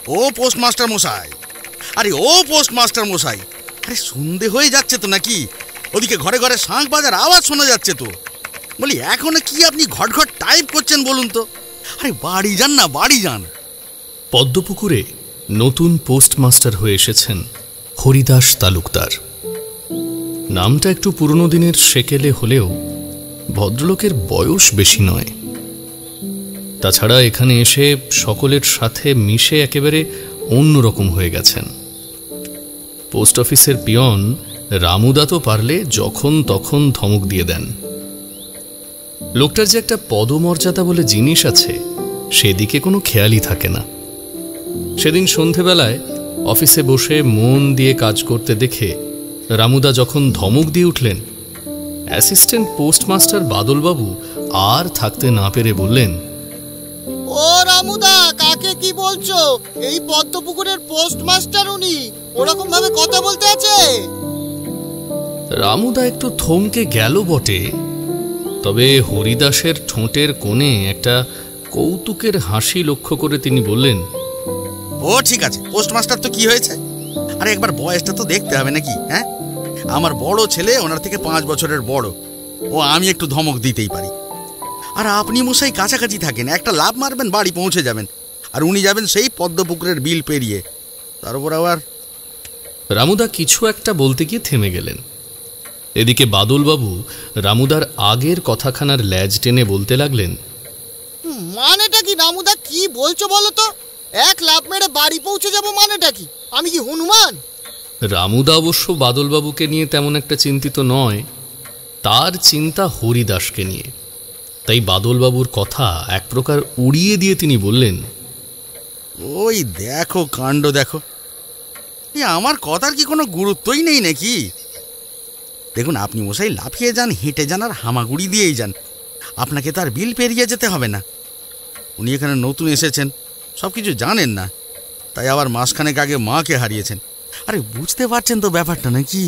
ও postmaster মশাই, আরে ও postmaster মশাই, আরে সন্ধে হয়ে যাচ্ছে তো নাকি? ওদিকে ঘরে ঘরে শাঁখ বাজার আওয়াজ শোনা যাচ্ছে তো। বলি এখনো কি আপনি ঘট ঘট টাইপ করছেন বলুন তো? আরে বাড়ি যান না, বাড়ি যান। পদ্মপুকুরে নতুন পোস্টমাস্টার হয়ে এসেছেন হরিদাস তালুকদার। নামটা একটু পুরনো দিনের সেকেলে হলেও ভদ্রলোকের বয়স বেশি নয়। তাছাড়া এখানে এসে সকলের সাথে মিশে একেবারে অন্যরকম হয়ে গেছেন। পোস্ট অফিসের পিয়ন রামুদা তো পারলে যখন তখন ধমক দিয়ে দেন। লোকটার যে একটা পদমর্যাদা বলে জিনিস আছে সেদিকে কোনো খেয়ালই থাকে না। সেদিন সন্ধেবেলায় অফিসে বসে মন দিয়ে কাজ করতে দেখে রামুদা যখন ধমক দিয়ে উঠলেন, অ্যাসিস্ট্যান্ট পোস্টমাস্টার বাদলবাবু আর থাকতে না পেরে বললেন, ও রামুদা, কাকে কি বলছো? এই পদ্মপুকুরের পোস্টমাস্টার উনি, ওরকম ভাবে কথা বলতে আছে? রামুদা একটু থমকে গেল বটে, তবে হরিদাসের ঠোঁটের কোণে একটা কৌতুকের হাসি লক্ষ্য করে তিনি বললেন, ও ঠিক আছে, পোস্টমাস্টার তো কি হয়েছে? আরে একবার বয়সটা তো দেখতে হবে নাকি? হ্যাঁ, আমার বড় ছেলে ওনার থেকে 5 বছরের বড়, ও আমি একটু ধমক দিতেই পারি। আর আপনি মশাই কাছাকাছি থাকেন, একটা লাভ মারবেন বাড়ি পৌঁছে যাবেন, আর উনি যাবেন সেই পদ্মপুকুরের বিল পেরিয়ে। তার উপর আবার রামুদা কিছু একটা বলতে গিয়ে থেমে গেলেন। এদিকে বাদলবাবু রামুদার আগের কথাখানার ল্যাজ টেনে বলতে লাগলেন, মানেটা কি রামুদা, কি বলছো বলো তো? এক লাভ মেরে বাড়ি পৌঁছে যাব মানেটা কি? আমি কি হনুমান? রামুদা অবশ্য বাদলবাবুকে নিয়ে তেমন একটা চিন্তিত নয়, তার চিন্তা হরিদাসকে নিয়ে। তাই বাদলবাবুর কথা এক প্রকার উড়িয়ে দিয়ে তিনি বললেন, ওই দেখো কাণ্ড দেখো, আমার কথার কি কোনো গুরুত্বই নেই নাকি? দেখুন আপনি মশাই লাফিয়ে যান, হেঁটে যান আর হামাগুড়ি দিয়েই যান, আপনাকে তার বিল পেরিয়ে যেতে হবে না। উনি এখানে নতুন এসেছেন, সব কিছু জানেন না, তাই আবার মাসখানেক আগে মাকে হারিয়েছেন। আরে বুঝতে পারছেন তো ব্যাপারটা নাকি?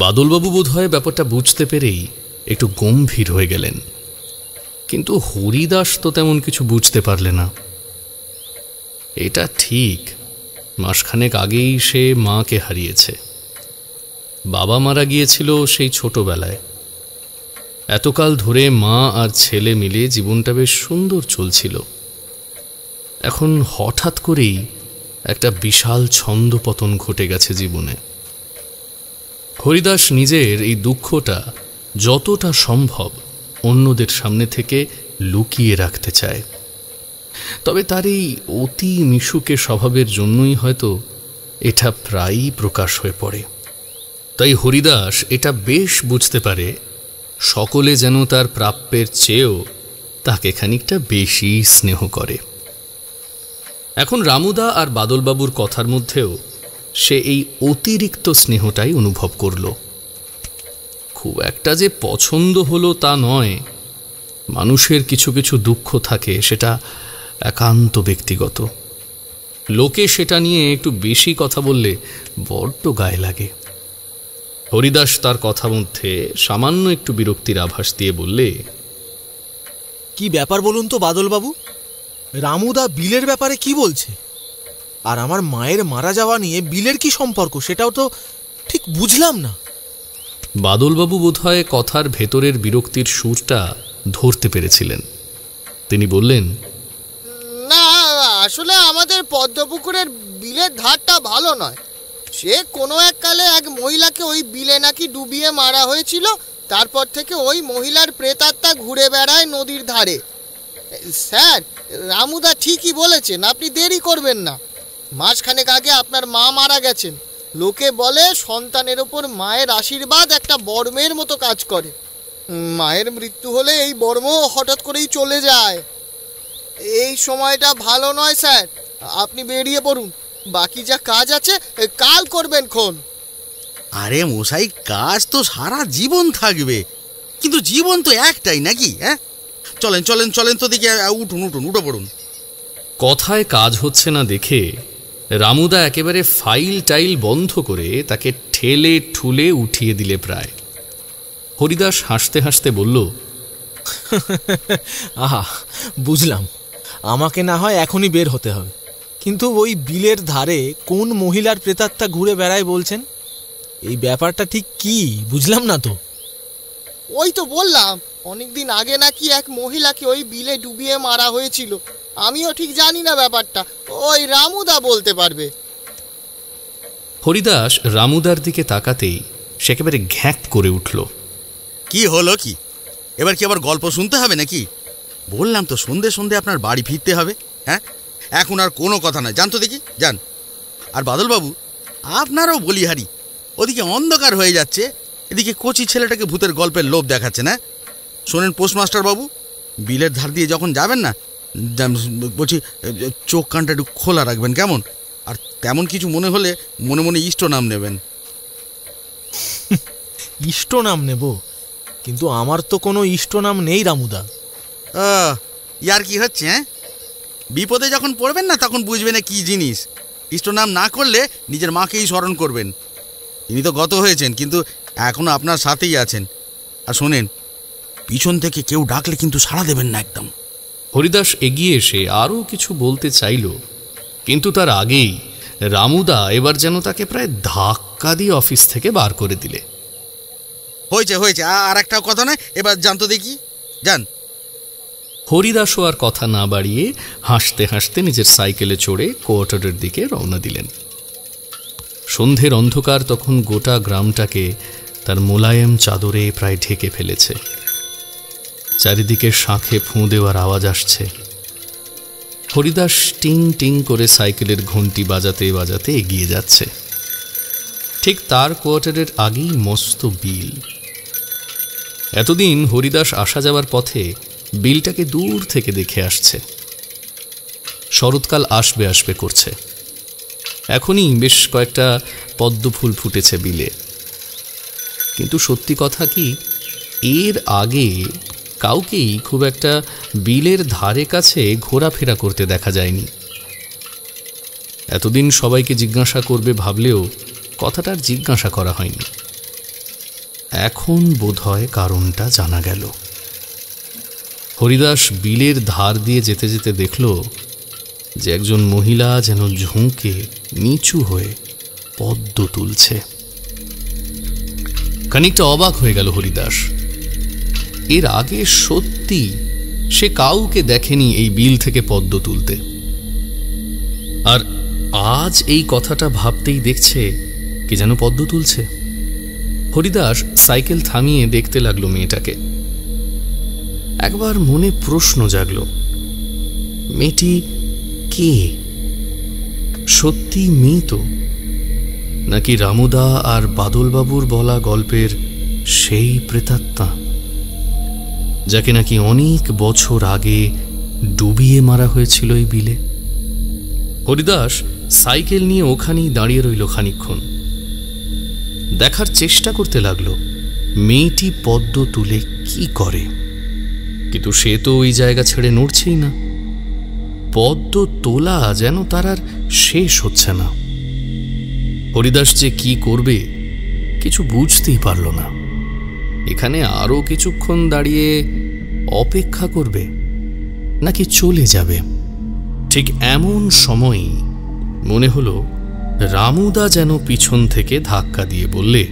বাদলবাবু বোধহয় ব্যাপারটা বুঝতে পেরেই একটু গম্ভীর হয়ে গেলেন, কিন্তু হরিদাস তো তেমন কিছু বুঝতে পারলে না। এটা ঠিক, মাসখানেক আগেই সে মাকে হারিয়েছে। বাবা মারা গিয়েছিল সেই ছোটবেলায়। এতকাল ধরে মা আর ছেলে মিলে জীবনটা বেশ সুন্দর চলছিল। এখন হঠাৎ করেই একটা বিশাল ছন্দপতন ঘটে গেছে জীবনে। হরিদাস নিজের এই দুঃখটা যতটা সম্ভব অন্যদের সামনে থেকে লুকিয়ে রাখতে চায়, তবে তার এই অতি মিশুকে স্বভাবের জন্যই হয়তো এটা প্রায়ই প্রকাশ হয়ে পড়ে। তাই হরিদাস এটা বেশ বুঝতে পারে সকলে যেন তার প্রাপ্যের চেয়েও তাকে খানিকটা বেশি স্নেহ করে। এখন রামুদা আর বাদলবাবুর কথার মধ্যেও সে এই অতিরিক্ত স্নেহটাই অনুভব করল। খুব একটা যে পছন্দ হলো তা নয়, মানুষের কিছু কিছু দুঃখ থাকে, সেটা একান্ত ব্যক্তিগত। লোকে সেটা নিয়ে একটু বেশি কথা বললে বড্ড গায়ে লাগে। হরিদাস তার কথা মধ্যে সামান্য একটু বিরক্তির আভাস দিয়ে বললে, কি ব্যাপার বলুন তো বাদলবাবু, রামুদা বিলের ব্যাপারে কি বলছে? আর আমার মায়ের মারা যাওয়া নিয়ে বিলের কি সম্পর্ক, সেটাও তো ঠিক বুঝলাম না। বাদলবাবু বোধহয় কথার ভেতরের বিরক্তির সুরটা ধরতে পেরেছিলেন। তিনি বললেন, না, আসলে আমাদের পদ্মপুকুরের বিলের ধারটা ভালো নয়। সে কোনো এক কালে এক মহিলাকে ওই বিলে নাকি ডুবিয়ে মারা হয়েছিল, তারপর থেকে ওই মহিলার প্রেতাত্মা ঘুরে বেড়ায় নদীর ধারে। স্যার, রামুদা ঠিকই বলেছেন, আপনি দেরি করবেন না। মাসখানেক আগে আপনার মা মারা গেছেন। লোকে বলে সন্তানের ওপর মায়ের আশীর্বাদ একটা বর্মের মতো কাজ করে। মায়ের মৃত্যু হলে এই বর্ম হঠাৎ করেই চলে যায়। এই সময়টা ভালো নয় স্যার, আপনি বেরিয়ে পড়ুন। বাকি যা কাজ আছে কাল করবেন খন। আরে মশাই, কাজ তো সারা জীবন থাকবে, কিন্তু জীবন তো একটাই নাকি? হ্যাঁ, চলেন চলেন চলেন তো দেখি, উঠুন উঠুন, উঠে পড়ুন। কথায় কাজ হচ্ছে না দেখে রামুদা একেবারে ফাইল টাইল বন্ধ করে তাকে ঠেলে ঠুলে উঠিয়ে দিলে প্রায়। হরিদাস হাসতে হাসতে বলল, আহা, বুঝলাম, আমাকে না হয় এখনই বের হতে হবে, কিন্তু ওই বিলের ধারে কোন মহিলার প্রেতাত্মা ঘুরে বেড়ায় বলছেন? এই ব্যাপারটা ঠিক কি বুঝলাম না তো। ওই তো বললাম, অনেকদিন আগে নাকি এক মহিলাকে ওই বিলে ডুবিয়ে মারা হয়েছিল। আমিও ঠিক জানি না ব্যাপারটা, ওই রামুদা বলতে পারবে। হরিদাস রামুদার দিকে তাকাতেই সে একেবারে ঘ্যাঁক করে উঠল। কি হলো কি? এবার কি আবার গল্প শুনতে হবে নাকি? বললাম তো সন্ধে সন্ধে আপনার বাড়ি ফিরতে হবে। হ্যাঁ, এখন আর কোনো কথা নয়, জান তো দেখি, যান। আর বাদলবাবু, আপনারও বলিহারি, ওদিকে অন্ধকার হয়ে যাচ্ছে, এদিকে কচি ছেলেটাকে ভূতের গল্পের লোভ দেখাচ্ছে না। শোনেন পোস্টমাস্টার বাবু, বিলের ধার দিয়ে যখন যাবেন না, বলছি চোখ কানটা একটু খোলা রাখবেন, কেমন? আর তেমন কিছু মনে হলে মনে মনে ইষ্ট নাম নেবেন। ইষ্ট নাম নেব? কিন্তু আমার তো কোনো ইষ্ট নাম নেই রামুদা। ইয়ার কি হচ্ছে? হ্যাঁ, বিপদে যখন পড়বেন না তখন বুঝবেন না কি জিনিস। ইষ্ট নাম না করলে নিজের মাকেই স্মরণ করবেন। তিনি তো গত হয়েছেন, কিন্তু এখনো আপনার সাথেই আছেন। আর শোনেন, পিছন থেকে কেউ ডাকলে কিন্তু সাড়া দেবেন না একদম। হরিদাস এগিয়ে এসে আরও কিছু বলতে চাইল, কিন্তু তার আগেই রামুদা এবার যেন তাকে প্রায় ধাক্কা দিয়ে অফিস থেকে বার করে দিলে। হয়েছে হয়েছে, আর একটাও কথা নয়, এবার যান তো দেখি, যান। হরিদাসও আর কথা না বাড়িয়ে হাসতে হাসতে নিজের সাইকেলে চড়ে কোয়ার্টারের দিকে রওনা দিলেন। সন্ধ্যের অন্ধকার তখন গোটা গ্রামটাকে তার মোলায়েম চাদরে প্রায় ঢেকে ফেলেছে। চারিদিকে শাঁখে ফুঁ দেওয়ার আওয়াজ আসছে। হরিদাস টিং টিং করে সাইকেলের ঘন্টি বাজাতে বাজাতে এগিয়ে যাচ্ছে। ঠিক তার কোয়ার্টারের আগেই মস্ত বিল। এতদিন হরিদাস আসা যাওয়ার পথে বিলটাকে দূর থেকে দেখে আসছে। শরৎকাল আসবে আসবে করছে। এখনই বেশ কয়েকটা পদ্ম ফুল ফুটেছে বিলে। কিন্তু সত্যি কথা কি, এর আগে কাউকেই খুব একটা বিলের ধারে কাছে ঘোরাফেরা করতে দেখা যায়নি। এতদিন সবাইকে জিজ্ঞাসা করবে ভাবলেও কথাটার জিজ্ঞাসা করা হয়নি। এখন বোধহয় কারণটা জানা গেল। হরিদাস বিলের ধার দিয়ে যেতে যেতে দেখল যে একজন মহিলা যেন ঝুঁকে নিচু হয়ে পদ্ম তুলছে। খানিকটা অবাক হয়ে গেল হরিদাস। এর আগে সত্যি সে কাউকে দেখেনি এই বিল থেকে পদ্ম তুলতে। আর আজ এই কথাটা ভাবতেই দেখছে কি যেন পদ্ম তুলছে। হরিদাস সাইকেল থামিয়ে দেখতে লাগলো মেয়েটাকে। একবার মনে প্রশ্ন জাগল, মেয়েটি কে? সত্যি মেয়ে তো, নাকি রামুদা আর বাদলবাবুর বলা গল্পের সেই প্রেতাত্মা, যাকে নাকি অনেক বছর আগে ডুবিয়ে মারা হয়েছিল এই বিলে? হরিদাস সাইকেল নিয়ে ওখানেই দাঁড়িয়ে রইল খানিকক্ষণ। দেখার চেষ্টা করতে লাগলো মেয়েটি পদ্ম তুলে কি করে, কিন্তু সে তো ওই জায়গা ছেড়ে নড়ছেই না। পদ্ম তোলা যেন তার আর শেষ হচ্ছে না। হরিদাস যে কি করবে কিছু বুঝতেই পারল না। এখানে আরো কিছুক্ষণ দাঁড়িয়ে অপেক্ষা করবে নাকি চলে যাবে? ঠিক এমন সময়ই মনে হলো রামুদা যেন পিছন থেকে ধাক্কা দিয়ে বললে,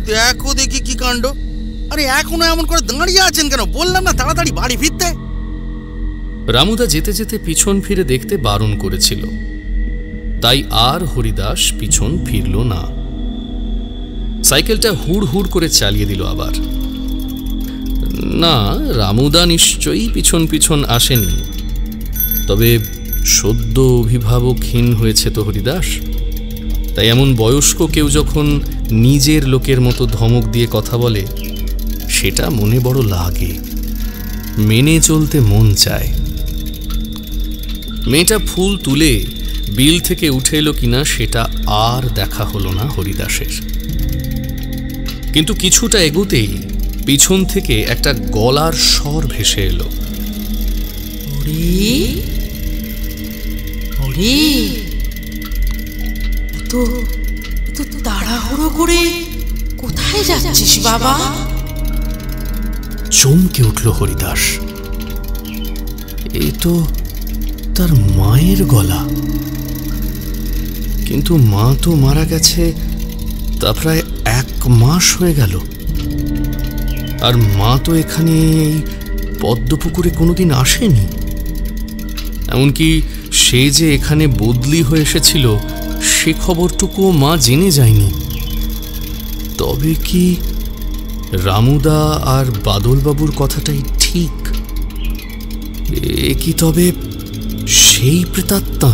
দেখো দেখি কি কাণ্ড! আরে এখনো এমন করে দাঁড়িয়ে আছেন কেন? বললাম না তাড়াতাড়ি বাড়ি ফিরতে। রামুদা যেতে যেতে পিছন ফিরে দেখতে বারণ করেছিল, তাই আর হরিদাস পিছন ফিরল না। সাইকেলটা হুড় হুড় করে চালিয়ে দিল আবার। না, রামুদা নিশ্চয়ই পিছন পিছন আসেনি। তবে সদ্য অভিভাবকহীন হয়েছে তো হরিদাস, তাই এমন বয়স্ক কেউ যখন নিজের লোকের মতো ধমক দিয়ে কথা বলে সেটা মনে বড় লাগে, মেনে চলতে মন চায়। মেয়েটা ফুল তুলে বিল থেকে উঠে এলো কিনা সেটা আর দেখা হলো না হরিদাসের। কিন্তু কিছুটা এগোতেই পিছন থেকে একটা গলার স্বর ভেসে এলো, তাড়াহুড়ো করে কোথায় যাচ্ছিস বাবা? চমকে উঠল হরিদাস। তার মায়ের গলা। কিন্তু মা তো মারা গেছে তা প্রায় 1 মাস হয়ে গেল। আর মা তো এখানে এই পদ্মপুকুরে কোনোদিন আসেনি। এমনকি সে যে এখানে বদলি হয়ে এসেছিল সে খবরটুকুও মা জেনে যায়নি। তবে কি রামুদা আর বাদলবাবুর কথাটাই ঠিক? এ কি তবে সেই প্রেতাত্মা?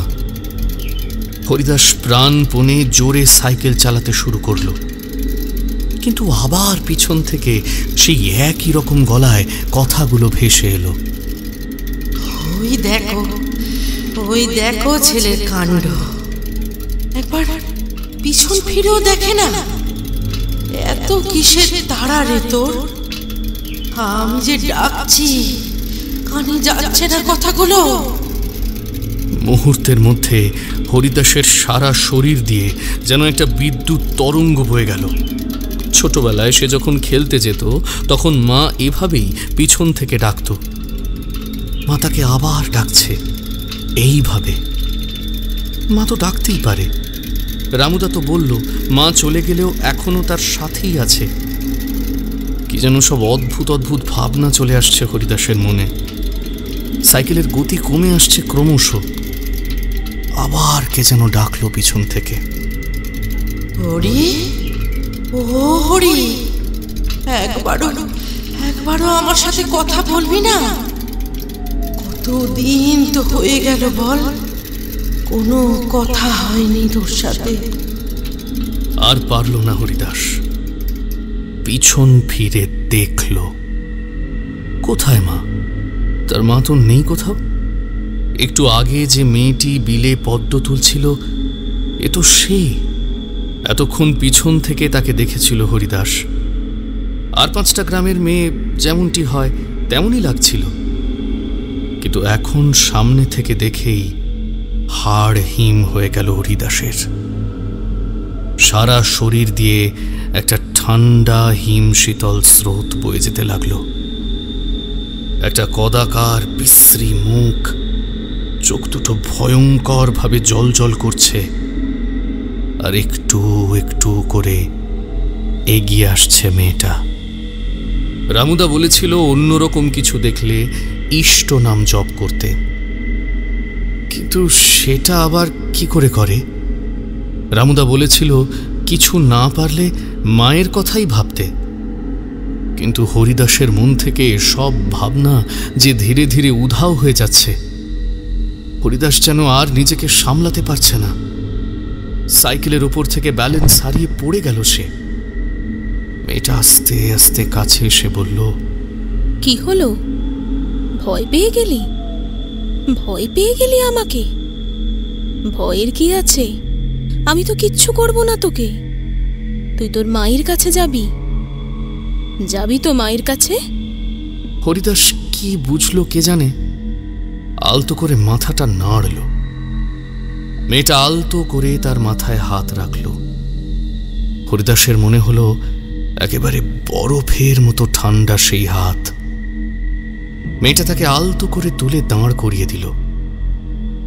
হরিদাস প্রাণপণে জোরে সাইকেল চালাতে শুরু করলো, কিন্তু আবার পিছন থেকে সেই একই রকম গলায় কথাগুলো ভেসে এলো। ওই দেখো ছেলের কাণ্ড, একবার পিছন ফিরেও দেখে না। এত কিসের তাড়া রে তোর? আমি যে ডাকছি কানে যাচ্ছে না কথাগুলো। মুহূর্তের মধ্যে হরিদাসের সারা শরীর দিয়ে যেন একটা বিদ্যুৎ তরঙ্গ বয়ে গেল। ছোটবেলায় সে যখন খেলতে যেত তখন মা এভাবেই পিছন থেকে ডাকত। মা তাকে আবার ডাকছে এইভাবে। মা তো ডাকতেই পারে। রামুদা তো বলল মা চলে গেলেও এখনো তার সাথেই আছে। কি যেন সব অদ্ভুত অদ্ভুত ভাবনা চলে আসছে হরিদাসের মনে। সাইকেলের গতি কমে আসছে ক্রমশ। আবার কে যেন ডাকলো পিছন থেকে, হরি, ও হরি, একবারও আমার সাথে কথা বলবি না? কতদিন তো হয়ে গেল বল, কোনো কথা হয়নি তোর সাথে। আর পারল না হরিদাস। পিছন ফিরে দেখল, কোথায় মা? তার মা তো নেই কোথাও। একটু আগে যে মেয়েটি বিলে পদ্ম তুলছিল এ তো সে। এতক্ষণ পিছন থেকে তাকে দেখেছিল হরিদাস। আর 5টা গ্রামের মেয়ে যেমনটি হয় তেমনই লাগছিল, কিন্তু এখন সামনে থেকে দেখেই হাড় হিম হয়ে গেল হরিদাসের। সারা শরীর দিয়ে একটা ঠান্ডা হিম শীতল স্রোত বয়ে যেতে লাগলো। একটা কদাকার বিশ্রী মুখ, চোখ দুটো ভয়ঙ্কর ভাবে জল জল করছে, আর একটু একটু করে এগিয়ে আসছে মেয়েটা। রামুদা বলেছিল অন্যরকম কিছু দেখলে ইষ্ট নাম জপ করতে, কিন্তু সেটা আবার কি করে করে? রামুদা বলেছিল কিছু না পারলে মায়ের কথাই ভাবতে, কিন্তু হরিদাসের মন থেকে সব ভাবনা যে ধীরে ধীরে উধাও হয়ে যাচ্ছে। হরিদাস যেন আর নিজেকে সামলাতে পারছে না। সাইকেলের ওপর থেকে ব্যালেন্স হারিয়ে পড়ে গেল সে। মেয়েটা আস্তে আস্তে কাছে এসে বলল, কি হলো? ভয় পেয়ে গেলি? ভয় পেয়ে গেলি আমাকে? ভয়ের কি আছে? আমি তো কিচ্ছু করব না তোকে। তুই তোর মায়ের কাছে যাবি তো মায়ের কাছে। হরিদাস কি বুঝলো কে জানে, আলতো করে মাথাটা নাড়ল। মেয়েটা আলতো করে তার মাথায় হাত রাখল। হরিদাসের মনে হলো একেবারে বরফের মতো ঠান্ডা সেই হাত। মেয়েটা তাকে আলতো করে তুলে দাঁড় করিয়ে দিল।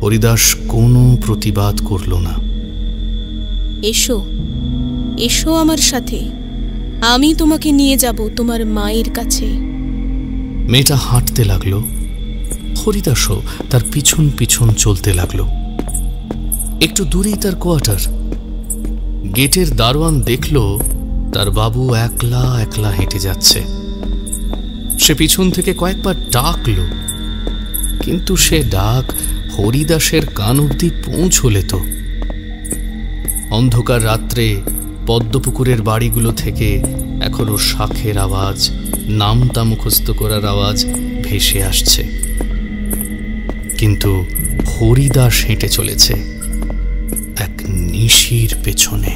হরিদাস কোনো প্রতিবাদ করল না। এসো, এসো আমার সাথে, আমি তোমাকে নিয়ে যাব তোমার মায়ের কাছে। মেয়েটা হাঁটতে লাগলো। হরিদাসও তার পিছন পিছন চলতে লাগলো। একটু দূরেই তার কোয়ার্টার। গেটের দারোয়ান দেখল তার বাবু একলা একলা হেঁটে যাচ্ছে। সে পিছন থেকে কয়েকবার ডাকল, কিন্তু সে ডাক হরিদাসের কান অবধি পৌঁছলে তো। অন্ধকার রাত্রে পদ্মপুকুরের বাড়িগুলো থেকে এখনো শাঁখের আওয়াজ, নামতা মুখস্থ করার আওয়াজ ভেসে আসছে, কিন্তু হরিদাস হেঁটে চলেছে এক নিশির পেছনে।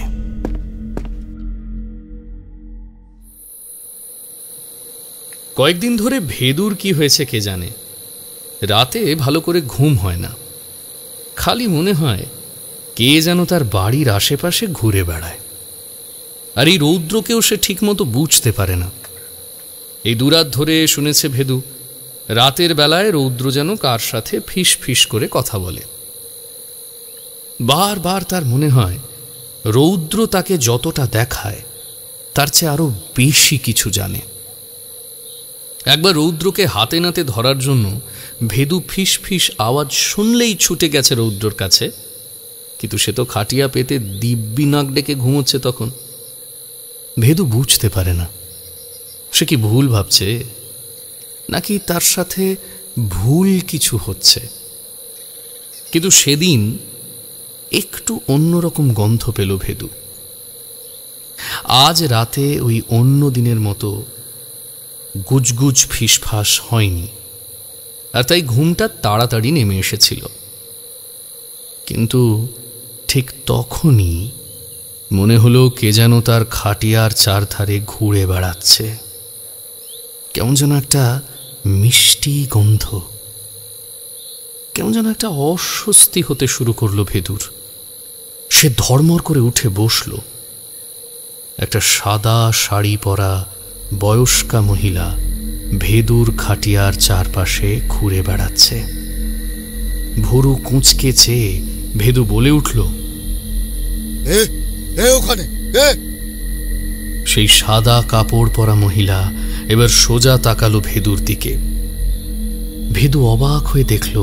কয়েকদিন ধরে ভেদুর কি হয়েছে কে জানে। রাতে ভালো করে ঘুম হয় না, খালি মনে হয় কে যেন তার বাড়ির আশেপাশে ঘুরে বেড়ায়। আর এই রৌদ্রকেও সে ঠিকমতো বুঝতে পারে না। এই দুরাত ধরে শুনেছে ভেদু রাতের বেলায় রৌদ্র যেন কার সাথে ফিস ফিস করে কথা বলে। বারবার তার মনে হয় রৌদ্র তাকে যতটা দেখায় তার চেয়ে আরো বেশি কিছু জানে। একবার রৌদ্রকে হাতে নাতে ধরার জন্য ভেদু ফিস ফিস আওয়াজ শুনলেই ছুটে গেছে রৌদ্রর কাছে, কিন্তু সে তো খাটিয়া পেতে দিব্যি নাক ডেকে ঘুমোচ্ছে তখন। ভেদু বুঝতে পারে না সে কি ভুল ভাবছে নাকি তার সাথে ভুল কিছু হচ্ছে। কিন্তু সেদিন একটু অন্যরকম গন্ধ পেল ভেদু। আজ রাতে ওই অন্য দিনের মতো গুজগুজ ফিসফাস হয়নি, আর তাই ঘুমটা তাড়াতাড়ি নেমে এসেছিল। কিন্তু ঠিক তখনই মনে হলো কে যেন তার খাটিয়ার চারধারে ঘুরে বেড়াচ্ছে। কেমন যেন একটা মিষ্টি গন্ধ, কেমন যেন একটা অস্বস্তি হতে শুরু করলো ভেদুর। সে ধর্মর করে উঠে বসল। একটা সাদা শাড়ি পরা বয়স্কা মহিলা ভেদুর খাটিয়ার চারপাশে ঘুরে বেড়াচ্ছে। ভুরু কুঁচকে চেয়ে ভেদু বলে উঠল, ওখানে। সেই সাদা কাপড় পরা মহিলা এবার সোজা তাকালো ভেদুর দিকে। ভেদু অবাক হয়ে দেখল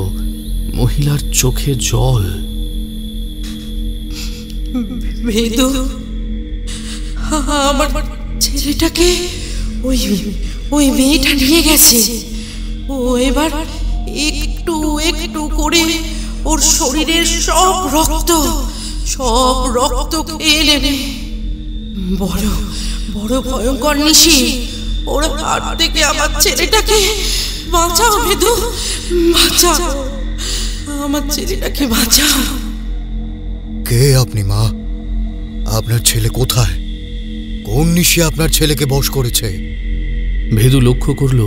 মহিলার চোখে জল। ভেদু, আমার ছেলেটাকে ওই ওই মেয়েটা নিয়ে গেছে। ও এবার একটু একটু করে ওর শরীরের সব রক্ত খেয়ে নেবে। বড় বড় ভয়ঙ্কর নিশি। ওর হাত থেকে আমার ছেলেটাকে বাঁচাও ভেদু, বাঁচাও, আমার ছেলেটাকে বাঁচাও। কে আপনি মা? আপনার ছেলে কোথায়? কোন নিশি আপনার ছেলেকে বশ করেছে? ভেদু লক্ষ্য করল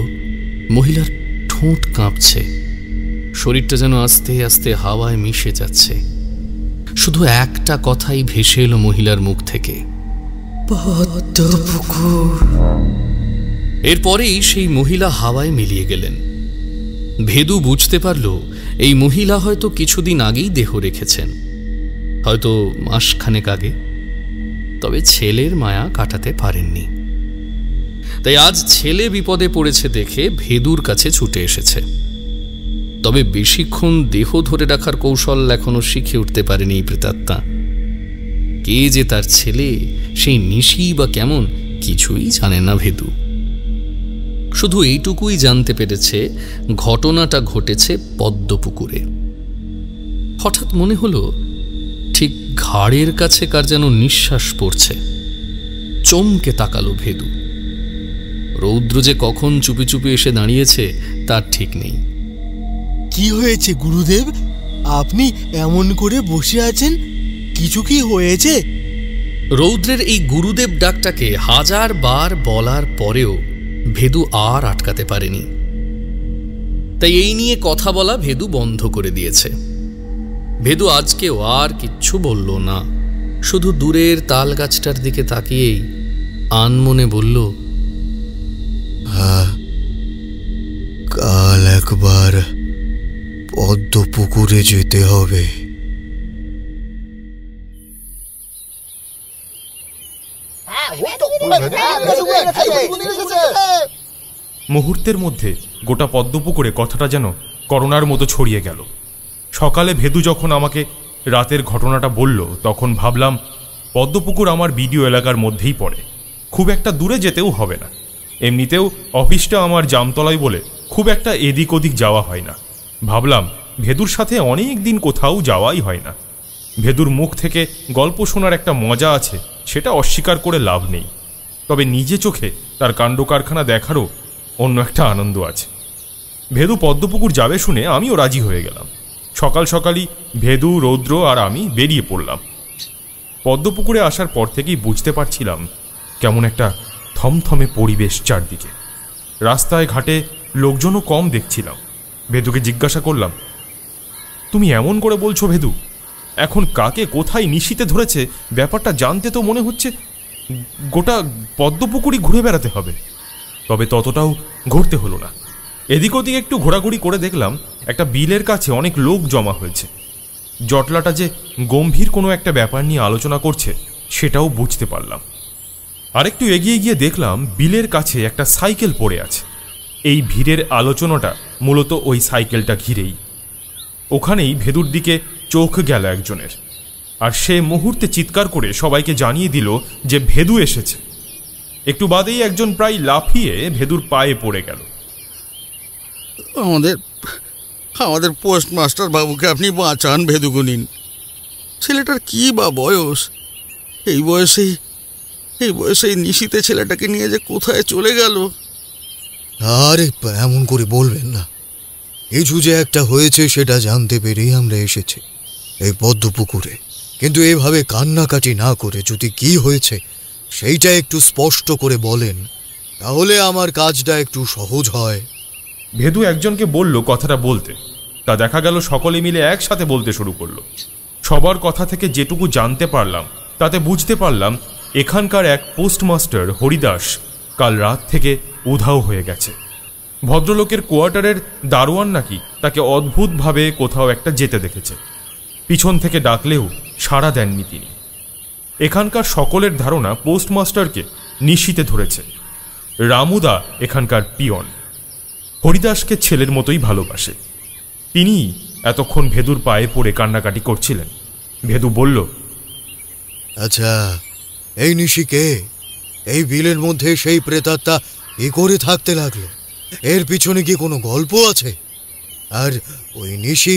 মহিলার ঠোঁট কাঁপছে, শরীরটা যেন আস্তে আস্তে হাওয়ায় মিশে যাচ্ছে। শুধু একটা কথাই ভেসে এলো মহিলার মুখ থেকে, পদ্মপুকুর। এরপরেই সেই মহিলা হাওয়ায় মিলিয়ে গেলেন। ভেদু বুঝতে পারল এই মহিলা হয়তো কিছুদিন আগেই দেহ রেখেছেন, হয়তো মাসখানেক আগে। তবে ছেলের মায়া কাটাতে পারেননি, তাই আজ ছেলে বিপদে পড়েছে দেখে ভেদুর কাছে ছুটে এসেছে। তবে বেশিক্ষণ দেহ ধরে রাখার কৌশল এখনো শিখে উঠতে পারেনি এই প্রেতাত্মা। কে যে তার ছেলে, সেই নিশি বা কেমন, কিছুই জানে না ভেদু। শুধু এইটুকুই জানতে পেরেছে ঘটনাটা ঘটেছে পদ্মপুকুরে। হঠাৎ মনে হলো ঠিক ঘাড়ের কাছে কার যেন নিঃশ্বাস পড়ছে। চমকে তাকালো ভেদু। রৌদ্র যে কখন চুপি চুপি এসে দাঁড়িয়েছে তার ঠিক নেই। কি হয়েছে গুরুদেব? আপনি এমন করে বসে আছেন, কিছু কি হয়েছে? রৌদ্রের এই গুরুদেব ডাকটাকে হাজার বার বলার পরেও ভেদু আর আটকাতে পারেনি, তাই এই নিয়ে কথা বলা ভেদু বন্ধ করে দিয়েছে। ভেদু আজকেও আর কিচ্ছু বলল না, শুধু দূরের তাল গাছটার দিকে তাকিয়েই আনমনে বলল, কাল একবার পদ্মপুকুরে যেতে হবে। মুহূর্তের মধ্যে গোটা পদ্মপুকুরে কথাটা যেন করোনার মতো ছড়িয়ে গেল। সকালে ভেদু যখন আমাকে রাতের ঘটনাটা বলল, তখন ভাবলাম পদ্মপুকুর আমার বিডিও এলাকার মধ্যেই পড়ে, খুব একটা দূরে যেতেও হবে না। এমনিতেও অফিসটা আমার জামতলায় বলে খুব একটা এদিক ওদিক যাওয়া হয় না। ভাবলাম ভেদুর সাথে অনেক দিন কোথাও যাওয়াই হয় না। ভেদুর মুখ থেকে গল্প শোনার একটা মজা আছে, সেটা অস্বীকার করে লাভ নেই। তবে নিজে চোখে তার কাণ্ড কারখানা দেখারও অন্য একটা আনন্দ আছে। ভেদু পদ্মপুকুর যাবে শুনে আমিও রাজি হয়ে গেলাম। সকাল সকালই ভেদু, রৌদ্র আর আমি বেরিয়ে পড়লাম। পদ্মপুকুরে আসার পর থেকেই বুঝতে পারছিলাম কেমন একটা থমথমে পরিবেশ চারদিকে। রাস্তায় ঘাটে লোকজনও কম দেখছিলাম। ভেদুকে জিজ্ঞাসা করলাম, তুমি এমন করে বলছো ভেদু, এখন কাকে কোথায় নিশিতে ধরেছে ব্যাপারটা জানতে তো মনে হচ্ছে গোটা পদ্মপুকুরই ঘুরে বেড়াতে হবে। তবে ততটাও ঘুরতে হলো না। এদিক ওদিক একটু ঘোরাঘুরি করে দেখলাম একটা বিলের কাছে অনেক লোক জমা হয়েছে। জটলাটা যে গম্ভীর কোনো একটা ব্যাপার নিয়ে আলোচনা করছে সেটাও বুঝতে পারলাম। আরেকটু এগিয়ে গিয়ে দেখলাম বিলের কাছে একটা সাইকেল পড়ে আছে। এই ভিড়ের আলোচনাটা মূলত ওই সাইকেলটা ঘিরেই। ওখানেই ভেদুর দিকে চোখ গেল একজনের, আর সে মুহূর্তে চিৎকার করে সবাইকে জানিয়ে দিল যে ভেদু এসেছে। একটু বাদেই একজন প্রায় লাফিয়ে ভেদুর পায়ে পড়ে গেল। আমাদের পোস্টমাস্টার বাবুকে আপনি বাঁচান ভেদুগুনিন। ছেলেটার কি বা বয়স? এই বয়সেই নিশিতে ছেলেটাকে নিয়ে যে কোথায় চলে গেল। আরে এমন করে বলবেন না। কিছু যে একটা হয়েছে সেটা জানতে পেরেই আমরা এসেছি এই পদ্মপুকুরে। কিন্তু এভাবে কান্নাকাটি না করে যদি কি হয়েছে সেইটা একটু স্পষ্ট করে বলেন, তাহলে আমার কাজটা একটু সহজ হয়। ভেদু একজনকে বলল কথাটা বলতে। তা দেখা গেল সকলে মিলে একসাথে বলতে শুরু করলো। সবার কথা থেকে যেটুকু জানতে পারলাম তাতে বুঝতে পারলাম এখানকার এক পোস্টমাস্টার হরিদাস কাল রাত থেকে উধাও হয়ে গেছে। ভদ্রলোকের কোয়ার্টারের দারোয়ান নাকি তাকে অদ্ভুতভাবে কোথাও একটা যেতে দেখেছে। পিছন থেকে ডাকলেও সাড়া দেননি তিনি। এখানকার সকলের ধারণা পোস্টমাস্টারকে নিশিতে ধরেছে। রামুদা এখানকার পিয়ন। হরিদাসকে ছেলের মতোই ভালোবাসে। তিনি এতক্ষণ ভেদুর পায়ে পড়ে কান্নাকাটি করছিলেন। ভেদু বলল, আচ্ছা, এই নিশিকে এই বিলের মধ্যে সেই প্রেতাত্মা কি করে থাকতে লাগলো? এর পিছনে কি কোনো গল্প আছে? আর ওই নিশি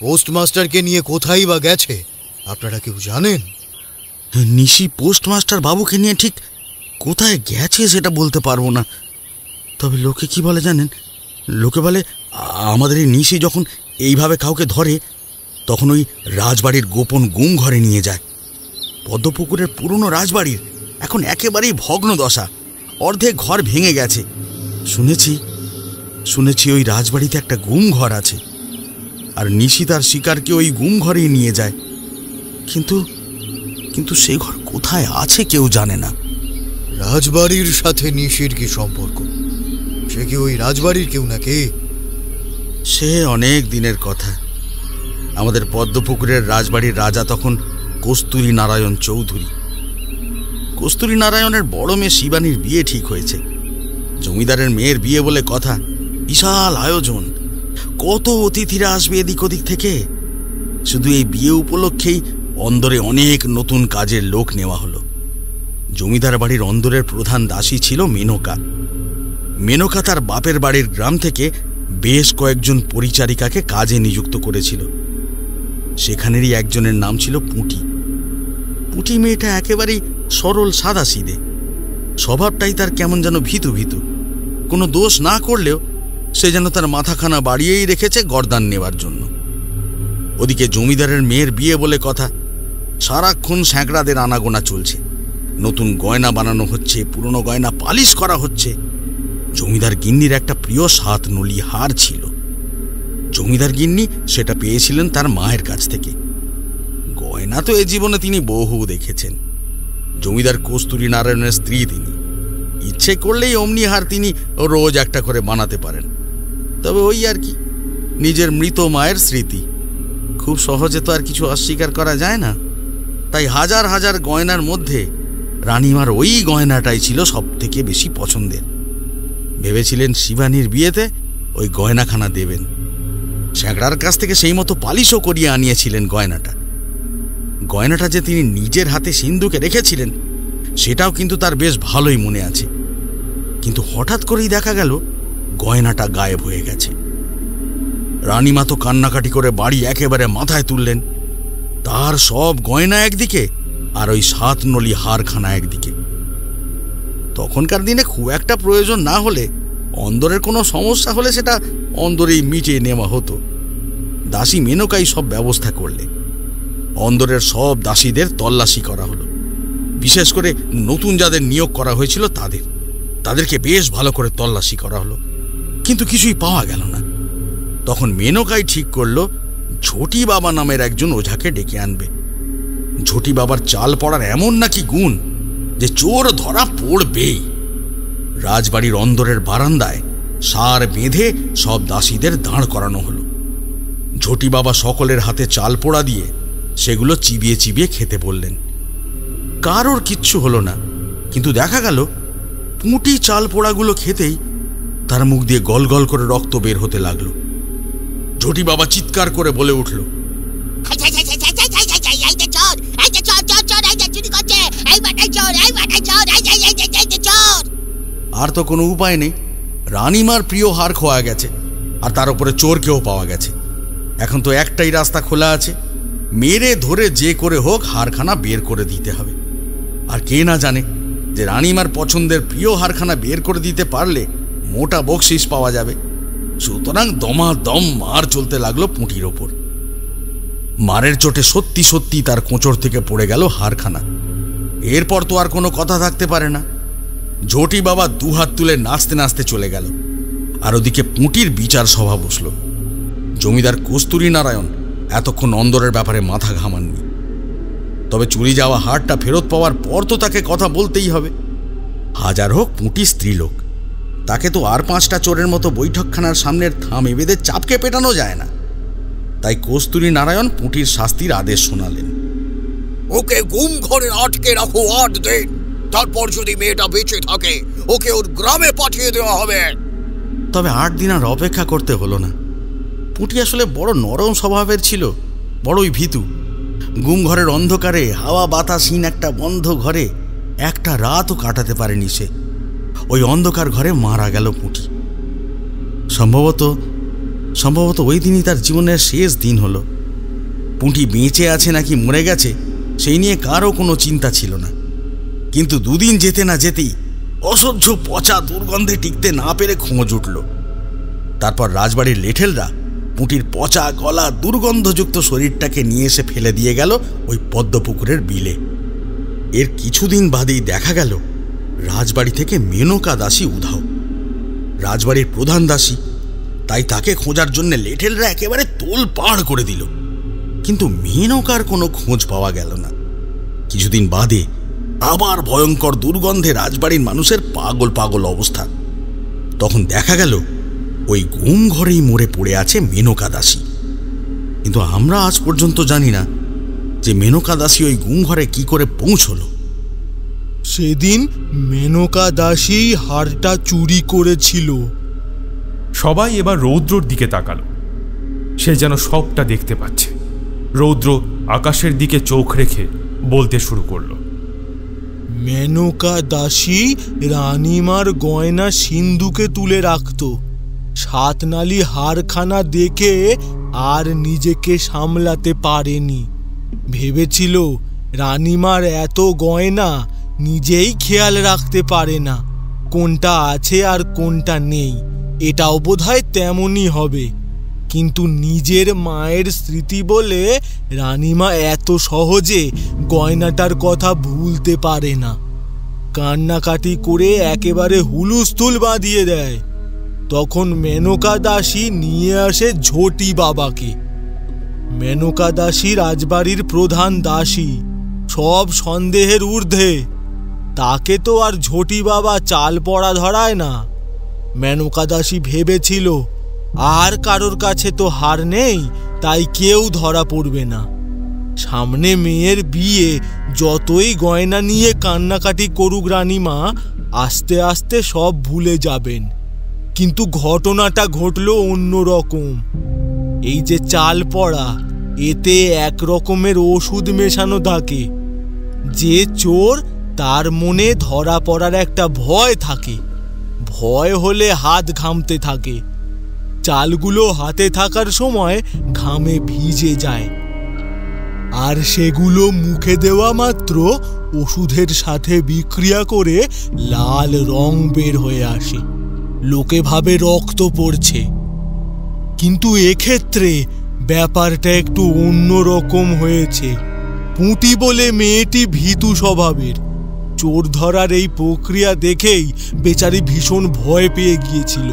পোস্টমাস্টারকে নিয়ে কোথায় বা গেছে আপনারা কেউ জানেন? নিশি পোস্টমাস্টার বাবুকে নিয়ে ঠিক কোথায় গেছে সেটা বলতে পারবো না। তবে লোকে কি বলে জানেন? লোকে বলে আমাদের এই নিশি যখন এইভাবে কাউকে ধরে তখন ওই রাজবাড়ির গোপন গুম ঘরে নিয়ে যায়। পদ্মপুকুরের পুরনো রাজবাড়ির এখন একেবারেই ভগ্ন দশা, অর্ধেক ঘর ভেঙে গেছে। শুনেছি ওই রাজবাড়িতে একটা গুম ঘর আছে, আর নিশি তার শিকারকে ওই গুম ঘরেই নিয়ে যায়। কিন্তু সেই ঘর কোথায় আছে কেউ জানে না। রাজবাড়ির সাথে নিশির কি সম্পর্ক? সে কি ওই রাজবাড়ির কেউ নাকি? সে অনেক দিনের কথা। আমাদের পদ্মপুকুরের রাজবাড়ির রাজা তখন কস্তুরী নারায়ণ চৌধুরী। কস্তুরী নারায়ণের বড় মেয়ে শিবানীর বিয়ে ঠিক হয়েছে। জমিদারের মেয়ের বিয়ে বলে কথা, বিশাল আয়োজন, কত অতিথিরা আসবে এদিক ওদিক থেকে। শুধু এই বিয়ে উপলক্ষেই অন্দরে অনেক নতুন কাজের লোক নেওয়া হলো। জমিদার বাড়ির অন্দরের প্রধান দাসী ছিল মেনকা। মেনকা তার বাপের বাড়ির গ্রাম থেকে বেশ কয়েকজন পরিচারিকাকে কাজে নিযুক্ত করেছিল। সেখানেরই একজনের নাম ছিল পুঁটি। পুঁটি মেয়েটা একেবারেই সরল সাদাসিধে, স্বভাবটাই তার কেমন যেন ভীতু ভীতু। কোনো দোষ না করলেও সে যেন তার মাথাখানা বাড়িয়েই রেখেছে গর্দান নেওয়ার জন্য। ওদিকে জমিদারের মেয়ের বিয়ে বলে কথা, সারাক্ষণ স্যাঁকড়াদের আনাগোনা চলছে। নতুন গয়না বানানো হচ্ছে, পুরনো গয়না পালিশ করা হচ্ছে। জমিদার গিন্নির একটা প্রিয় 7 নলি হার ছিল। জমিদার গিন্নি সেটা পেয়েছিলেন তার মায়ের কাছ থেকে। গয়না তো এ জীবনে তিনি বহু দেখেছেন। জমিদার কস্তুরী নারায়ণের স্ত্রী তিনি। ইচ্ছে করলেই অমনি হার তিনি রোজ একটা করে বানাতে পারেন। তবে ওই আর কি, নিজের মৃত মায়ের স্মৃতি, খুব সহজে তো আর কিছু অস্বীকার করা যায় না। তাই হাজার হাজার গয়নার মধ্যে রানীমার ওই গয়নাটাই ছিল সব থেকে বেশি পছন্দের। ভেবেছিলেন শিবানীর বিয়েতে ওই গয়নাখানা দেবেন। স্যাঁকড়ার কাছ থেকে সেই মতো পালিশও করিয়ে আনিয়েছিলেন গয়নাটা। গয়নাটা যে তিনি নিজের হাতে সিন্ধুকে রেখেছিলেন সেটাও কিন্তু তার বেশ ভালোই মনে আছে। কিন্তু হঠাৎ করেই দেখা গেল গয়নাটা গায়েব হয়ে গেছে। রানীমা তো কান্নাকাটি করে বাড়ি একেবারে মাথায় তুললেন। তার সব গয়না একদিকে আর ওই 7 নলি হারখানা একদিকে। তখনকার দিনে খুব একটা প্রয়োজন না হলে, অন্দরের কোনো সমস্যা হলে সেটা অন্দরেই মিটিয়ে নেওয়া হতো। দাসী মেনকাই সব ব্যবস্থা করলে। অন্দরের সব দাসীদের তল্লাশি করা হলো। বিশেষ করে নতুন যাদের নিয়োগ করা হয়েছিল তাদেরকে বেশ ভালো করে তল্লাশি করা হলো, কিন্তু কিছুই পাওয়া গেল না। তখন মেনকাই ঠিক করলো ঝটি বাবা নামের একজন ওঝাকে ডেকে আনবে। ঝটি বাবার চাল পড়ার এমন নাকি গুণ যে চোর ধরা পড়বেই। রাজবাড়ির অন্দরের বারান্দায় সার বেঁধে সব দাসীদের দাঁড় করানো হলো। ঝটি বাবা সকলের হাতে চাল পোড়া দিয়ে সেগুলো চিবিয়ে চিবিয়ে খেতে বললেন। কারোর কিচ্ছু হলো না, কিন্তু দেখা গেল পুঁটি চাল পোড়াগুলো খেতেই তার মুখ দিয়ে গল গল করে রক্ত বের হতে লাগলো। ঝটি বাবা চিৎকার করে বলে উঠল, আর তো কোনো উপায় নেই, রানীমার প্রিয় হার খোয়া গেছে, আর তার উপরে চোরকেও পাওয়া গেছে। এখন তো একটাই রাস্তা খোলা আছে, মেরে ধরে যে করে হোক হারখানা বের করে দিতে হবে। আর কে না জানে যে রানীমার পছন্দের প্রিয় হারখানা বের করে দিতে পারলে মোটা বকশিস পাওয়া যাবে। সুতরাং দমাদম মার চলতে লাগলো পুঁটির ওপর। মারের চোটে সত্যি সত্যি তার কোঁচড় থেকে পড়ে গেল হারখানা। এরপর তো আর কোনো কথা থাকতে পারে না। ঝটি বাবা দুহাত তুলে নাচতে নাচতে চলে গেল, আর ওদিকে পুঁটির বিচার সভা বসল। জমিদার কস্তুরী নারায়ণ এতক্ষণ অন্দরের ব্যাপারে মাথা ঘামাননি, তবে চুরি যাওয়া হারটা ফেরত পাওয়ার পর তো তাকে কথা বলতেই হবে। হাজার হোক পুঁটি স্ত্রীলোক, তাকে তো আর 5টা চোরের মতো বৈঠকখানার সামনের থামে বেঁধে চাপকে পেটানো যায় না। তাই কস্তুরী নারায়ণ পুঁটির শাস্তির আদেশ শোনালেন। ওকে গুম ঘরে আটকে রাখো 8 দিন, তারপর যদি মেয়েটা বেঁচে থাকে ওকে ওর গ্রামে পাঠিয়ে দেওয়া হবে। তবে 8 দিন আর অপেক্ষা করতে হলো না। পুঁটি আসলে বড় নরম স্বভাবের ছিল, বড়ই ভীতু। গুম ঘরের অন্ধকারে হাওয়া বাতাসহীন একটা বন্ধ ঘরে একটা রাতও কাটাতে পারেনি সে। ওই অন্ধকার ঘরে মারা গেল পুঁটি। সম্ভবত ওই দিনই তার জীবনের শেষ দিন হলো। পুঁটি বেঁচে আছে নাকি মরে গেছে সেই নিয়ে কারও কোনো চিন্তা ছিল না। কিন্তু 2 দিন যেতে না যেতেই অসহ্য পচা দুর্গন্ধে টিকতে না পেরে খোঁজ উঠল। তারপর রাজবাড়ির লেঠেলরা পুঁটির পচা গলা দুর্গন্ধযুক্ত শরীরটাকে নিয়ে এসে ফেলে দিয়ে গেল ওই পদ্মপুকুরের বিলে। এর কিছুদিন বাদেই দেখা গেল রাজবাড়ি থেকে মেনকা দাসী উধাও। রাজবাড়ির প্রধান দাসী, তাই তাকে খোঁজার জন্য লেঠেলরা একেবারে তোলপাড় করে দিল। কিন্তু মেনকার কোনো খোঁজ পাওয়া গেল না। কিছুদিন বাদে আবার ভয়ঙ্কর দুর্গন্ধে রাজবাড়ির মানুষের পাগল পাগল অবস্থা। তখন দেখা গেল ওই গুম ঘরেই মরে পড়ে আছে মেনকা দাসী। কিন্তু আমরা আজ পর্যন্ত জানি না যে মেনকা দাসী ওই গুম ঘরে কি করে পৌঁছলো। সেদিন মেনকা দাসী হারটা চুরি করেছিল। সবাই এবার রৌদ্রর দিকে তাকালো। সে যেন সবটা দেখতে পাচ্ছে। রৌদ্র আকাশের দিকে চোখ রেখে বলতে শুরু করলো, মেনকা দাসী রানীমার গয়না সিন্ধুকে তুলে রাখত। 7 নালি হারখানা দেখে আর নিজেকে সামলাতে পারেনি। ভেবেছিল রানীমার এত গয়না নিজেই খেয়াল রাখতে পারে না, কোনটা আছে আর কোনটা নেই। এটাও বোধহয় তেমনই হবে। কিন্তু নিজের মায়ের স্মৃতি বলে রানীমা এত সহজে গয়নাটার কথা ভুলতে পারে না। কান্নাকাটি করে একেবারে হুলুস্থুল বাঁধিয়ে দেয়। তখন মেনকা দাসী নিয়ে আসে ঝটি বাবাকে। মেনকা দাসী রাজবাড়ির প্রধান দাসী, সব সন্দেহের ঊর্ধ্বে। তাকে তো আর ঝটি বাবা চাল পড়া ধরায় না। মেনকা দাসী ভেবেছিল আর কারোর কাছে তো হার নেই, তাই কেউ ধরা পড়বে না। সামনে মেয়ের বিয়ে, যতই গয়না নিয়ে কান্নাকাটি করুক রানীমা, আস্তে আস্তে সব ভুলে যাবেন। কিন্তু ঘটনাটা ঘটল অন্য রকম। এই যে চাল পড়া, এতে এক রকমের ওষুধ মেশানো থাকে। যে চোর তার মনে ধরা পড়ার একটা ভয় থাকে। ভয় হলে হাত ঘামতে থাকে। চালগুলো হাতে থাকার সময় ঘামে ভিজে যায়, আর সেগুলো মুখে দেওয়া মাত্র ওষুধের সাথে বিক্রিয়া করে লাল রং বের হয়ে আসে। লোকে ভাবে রক্ত পড়ছে। কিন্তু এক্ষেত্রে ব্যাপারটা একটু অন্যরকম হয়েছে। পুঁটি বলে মেয়েটি ভীতু স্বভাবের। চোর ধরার এই প্রক্রিয়া দেখেই বেচারি ভীষণ ভয় পেয়ে গিয়েছিল।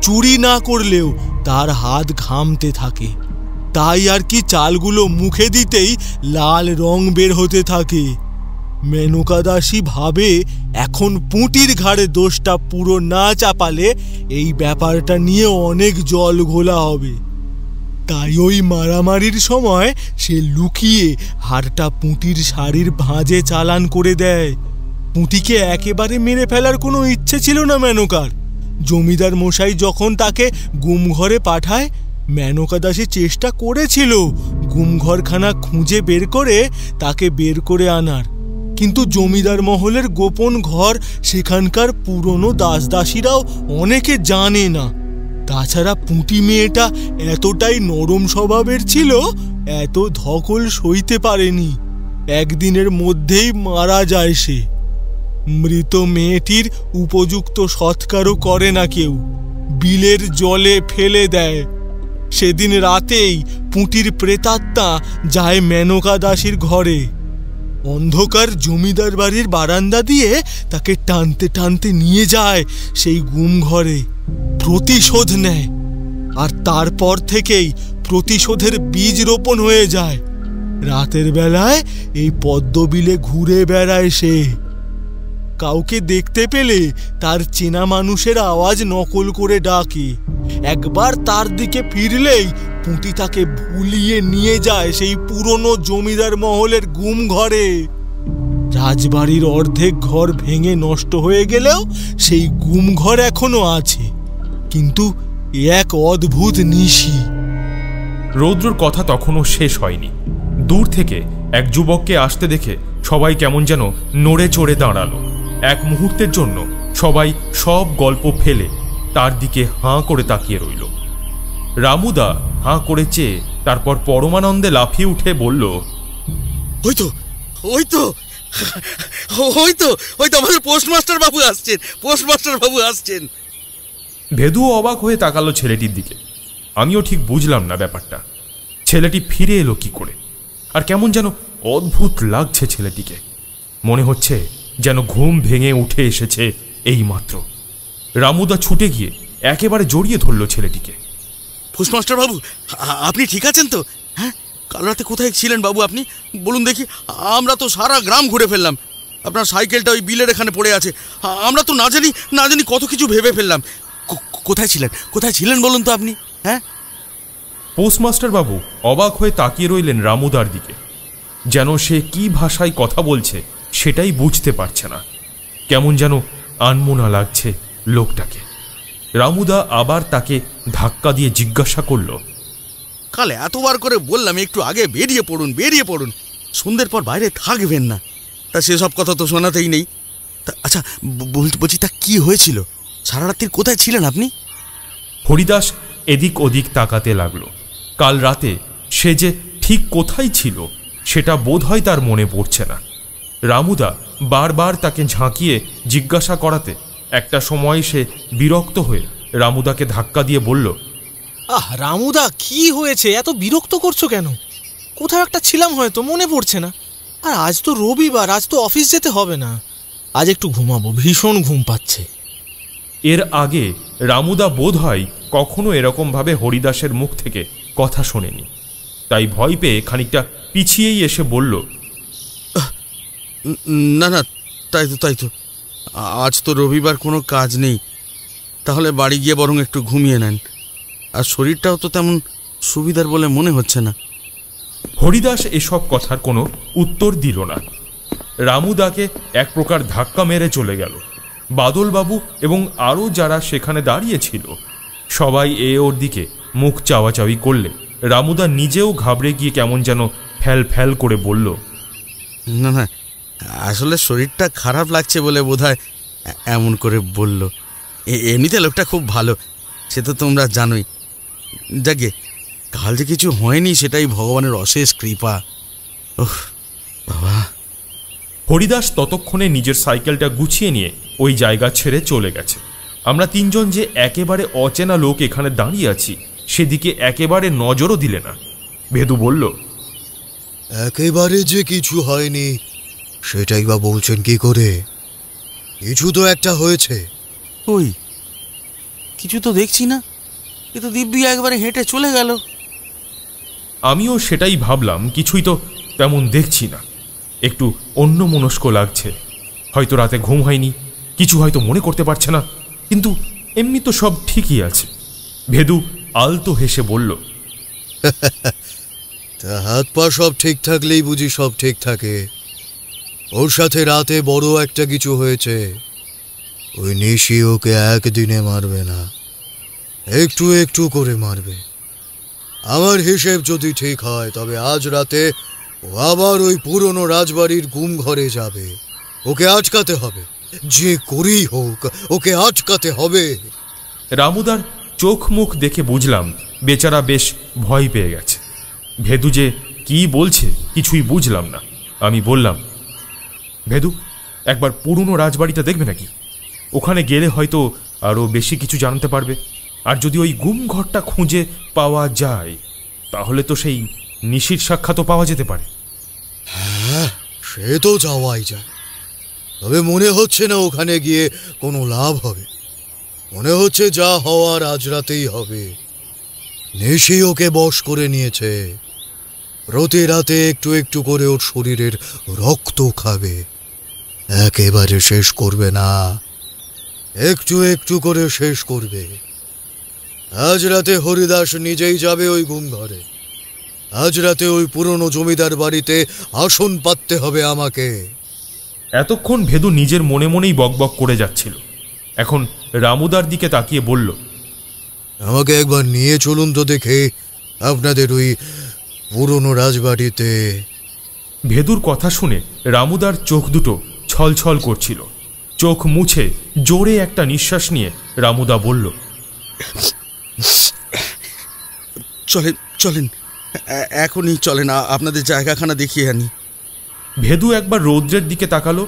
চুরি না করলেও তার হাত ঘামতে থাকে। তাই আর কি চালগুলো মুখে দিতেই লাল রং বের হতে থাকে। মেনকা দাসী ভাবে এখন পুঁটির ঘাড়ে দোষটা পুরো না চাপালে এই ব্যাপারটা নিয়ে অনেক জল ঘোলা হবে। তাই ওই মারামারির সময় সে লুকিয়ে হাড়টা পুঁটির শাড়ির ভাঁজে চালান করে দেয়। পুঁটিকে একেবারে মেরে ফেলার কোনো ইচ্ছে ছিল না মেনকার। জমিদার মশাই যখন তাকে গুমঘরে পাঠায়, মেনকা দাসী চেষ্টা করেছিল গুমঘরখানা খুঁজে বের করে তাকে বের করে আনার, কিন্তু জমিদার মহলের গোপন ঘর সেখানকার পুরনো দাসদাসীরাও অনেকে জানে না। তাছাড়া পুঁটি মেয়েটা এতটাই নরম স্বভাবের ছিল, এত ধকল সইতে পারেনি। একদিনের মধ্যেই মারা যায় সে। মৃত মেয়েটির উপযুক্ত সৎকারও করে না কেউ, বিলের জলে ফেলে দেয়। সেদিন রাতেই পুঁটির প্রেতাত্মা যায় মেনকা দাসীর ঘরে। অন্ধকার জমিদার বাড়ির বারান্দা দিয়ে তাকে টানতে টানতে নিয়ে যায় সেই গুম ঘরে, প্রতিশোধ নেয়। আর তারপর থেকেই প্রতিশোধের বীজ রোপণ হয়ে যায়। রাতের বেলায় এই পদ্মবিলে ঘুরে বেড়ায় সে। কাউকে দেখতে পেলে তার চেনা মানুষের আওয়াজ নকল করে ডাকে। একবার তার দিকে ফিরলেই পুঁটি তাকে ভুলিয়ে নিয়ে যায় সেই পুরনো জমিদার মহলের গুম ঘরে। রাজবাড়ির অর্ধেক ঘর ভেঙে নষ্ট হয়ে গেলেও সেই গুম ঘর এখনো আছে, কিন্তু এক অদ্ভুত নিশি। রৌদ্রর কথা তখনও শেষ হয়নি। দূর থেকে এক যুবককে আসতে দেখে সবাই কেমন যেন নড়ে চড়ে দাঁড়ালো। এক মুহূর্তের জন্য সবাই সব গল্প ফেলে তার দিকে হাঁ করে তাকিয়ে রইল। রামুদা হাঁ করে চেয়ে তারপর পরমানন্দে লাফিয়ে উঠে বলল, ওই তো ওই তো ওই তো ওই তো আমাদের পোস্টমাস্টার বাবু আসছেন, পোস্টমাস্টার বাবু আসছেন। ভেদুও অবাক হয়ে তাকালো ছেলেটির দিকে। আমিও ঠিক বুঝলাম না ব্যাপারটা। ছেলেটি ফিরে এলো কি করে? আর কেমন যেন অদ্ভুত লাগছে ছেলেটিকে। মনে হচ্ছে যেন ঘুম ভেঙে উঠে এসেছে এই মাত্র। রামুদা ছুটে গিয়ে একেবারে জড়িয়ে ধরল ছেলেটিকে। পোস্টমাস্টার বাবু, আপনি ঠিক আছেন তো? হ্যাঁ, কাল রাতে কোথায় ছিলেন বাবু আপনি? বলুন দেখি। আমরা তো সারা গ্রাম ঘুরে ফেললাম, আপনার সাইকেলটা ওই বিলের এখানে পড়ে আছে। আমরা তো না জানি কত কিছু ভেবে ফেললাম। কোথায় ছিলেন বলুন তো আপনি? হ্যাঁ। পোস্টমাস্টার বাবু অবাক হয়ে তাকিয়ে রইলেন রামুদার দিকে, যেন সে কি ভাষায় কথা বলছে সেটাই বুঝতে পারছে না। কেমন যেন আনমনা লাগছে লোকটাকে। রামুদা আবার তাকে ধাক্কা দিয়ে জিজ্ঞাসা করল, কাল এতবার করে বললাম একটু আগে বেরিয়ে পড়ুন, সন্ধ্যের পর বাইরে থাকবেন না। তা সেসব কথা তো শোনাতেই নেই। আচ্ছা বলছি, তা কি হয়েছিল? সারা রাত্রির কোথায় ছিলেন আপনি? হরিদাস এদিক ওদিক তাকাতে লাগলো। কাল রাতে সে যে ঠিক কোথায় ছিল সেটা বোধহয় তার মনে পড়ছে না। রামুদা বারবার তাকে ঝাঁকিয়ে জিজ্ঞাসা করাতে একটা সময় সে বিরক্ত হয়ে রামুদাকে ধাক্কা দিয়ে বলল, রামুদা, কি হয়েছে? এত বিরক্ত করছো কেন? কোথাও একটা ছিলাম, হয়তো মনে পড়ছে না। আর আজ তো রবিবার, আজ তো অফিস যেতে হবে না। আজ একটু ঘুমাবো, ভীষণ ঘুম পাচ্ছে। এর আগে রামুদা বোধহয় কখনো এরকমভাবে হরিদাসের মুখ থেকে কথা শোনেনি। তাই ভয় পেয়ে খানিকটা পিছিয়েই এসে বলল, না তাই তো আজ তো রবিবার, কোনো কাজ নেই। তাহলে বাড়ি গিয়ে বরং একটু ঘুমিয়ে নেন। আর শরীরটাও তো তেমন সুবিধার বলে মনে হচ্ছে না। হরিদাস এসব কথার কোনো উত্তর দিল না। রামুদাকে এক প্রকার ধাক্কা মেরে চলে গেল। বাদলবাবু এবং আরও যারা সেখানে দাঁড়িয়েছিল সবাই ওর দিকে মুখ চাওয়াচাওয়ি করলে রামুদা নিজেও ঘাবড়ে গিয়ে কেমন যেন ফ্যাল করে বলল, না, আসলে শরীরটা খারাপ লাগছে বলে বোধহয় এমন করে বলল। এমনিতে লোকটা খুব ভালো, সে তো তোমরা জানোই। যাকে কাল যে কিছু হয়নি সেটাই ভগবানের অশেষ কৃপা। ওহ বাবা। হরিদাস ততক্ষণে নিজের সাইকেলটা গুছিয়ে নিয়ে ওই জায়গা ছেড়ে চলে গেছে। আমরা তিনজন যে একেবারে অচেনা লোক এখানে দাঁড়িয়ে আছি সেদিকে একেবারে নজরও দিলে না। ভেদু বলল, একেবারে যে কিছু হয়নি সেটাই বা বলছেন কি করে? কিছু তো একটা হয়েছে। ওই কিছু তো দেখছি না, এ তো দিব্যি একবারে হেঁটে চলে গেল। আমিও সেটাই ভাবলাম, কিছুই তো তেমন দেখছি না। একটু অন্যমনস্ক লাগছে। হয়তো রাতে ঘুম হয়নি, কিছু হয়তো মনে করতে পারছে না, কিন্তু এমনি তো সব ঠিকই আছে। ভেদু আলতো হেসে বলল, তা হাত পা সব ঠিক থাকলেই বুঝি সব ঠিক থাকে? ওর সাথে রাতে বড় একটা কিছু হয়েছে। ওই নিশি ওকে একদিনে মারবে না, একটু একটু করে মারবে। আমার হিসেব যদি ঠিক হয় তবে আজ রাতে ও আবার ওই পুরনো রাজবাড়ির গুম ঘরে যাবে। ওকে আটকাতে হবে, যে করেই হোক ওকে আটকাতে হবে। রামুদার চোখ মুখ দেখে বুঝলাম বেচারা বেশ ভয় পেয়ে গেছে। ভেদু যে কি বলছে কিছুই বুঝলাম না। আমি বললাম, ভেদু, একবার পুরনো রাজবাড়িটা দেখবে নাকি? ওখানে গেলে হয়তো আরও বেশি কিছু জানতে পারবে। আর যদি ওই গুম ঘরটা খুঁজে পাওয়া যায় তাহলে তো সেই নিশির সাক্ষাৎও পাওয়া যেতে পারে। হ্যাঁ, সে তো যাওয়াই যায়, তবে মনে হচ্ছে না ওখানে গিয়ে কোনো লাভ হবে। মনে হচ্ছে যা হওয়ার আজ রাতেই হবে। নিশি ওকে বশ করে নিয়েছে। প্রতি রাতে একটু একটু করে ওর শরীরের রক্ত খাবে। একেবারে শেষ করবে না, একটু একটু করে শেষ করবে। আজ রাতে হরিদাস নিজেই যাবে ওই গুম ঘরে। আজ রাতে ওই পুরনো জমিদার বাড়িতে আসন পাততে হবে আমাকে। এতক্ষণ ভেদু নিজের মনে মনেই বকবক করে যাচ্ছিল। এখন রামুদার দিকে তাকিয়ে বলল, আমাকে একবার নিয়ে চলুন তো দেখে আপনাদের ওই পুরনো রাজবাড়িতে। ভেদুর কথা শুনে রামুদার চোখ দুটো ছলছল করছিল। চোখ মুছে জোরে একটা নিঃশ্বাস নিয়ে রামুদা বলল, চলেন চলেন, এখনই চলেন, আপনাদের জায়গাখানা দেখিয়ে আনি। ভেদু একবার রৌদ্রের দিকে তাকালো,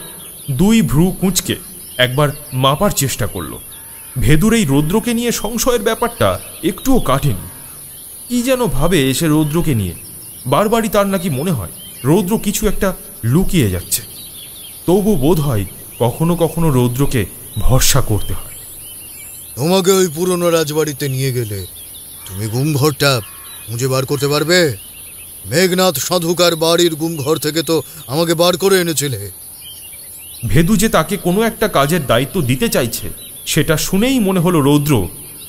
দুই ভ্রু কুঁচকে একবার মাপার চেষ্টা করলো। ভেদুর এই রৌদ্রকে নিয়ে সংশয়ের ব্যাপারটা একটুও কাটেনি। কি যেন ভাবে সে রৌদ্রকে নিয়ে। বারবারই তার নাকি মনে হয় রৌদ্র কিছু একটা লুকিয়ে যাচ্ছে। তবু বোধ হয় কখনো কখনো রৌদ্রকে ভরসা করতে হয়। তোমাকে ওই পুরনো রাজবাড়িতে নিয়ে গেলে তুমি গুমঘরটা খুঁজে বার করতে পারবে? মেঘনাথ সাধুকার বাড়ির গুমঘর থেকে তো আমাকে বার করে এনেছিলে। ভেদু যে তাকে কোনো একটা কাজের দায়িত্ব দিতে চাইছে সেটা শুনেই মনে হলো রৌদ্র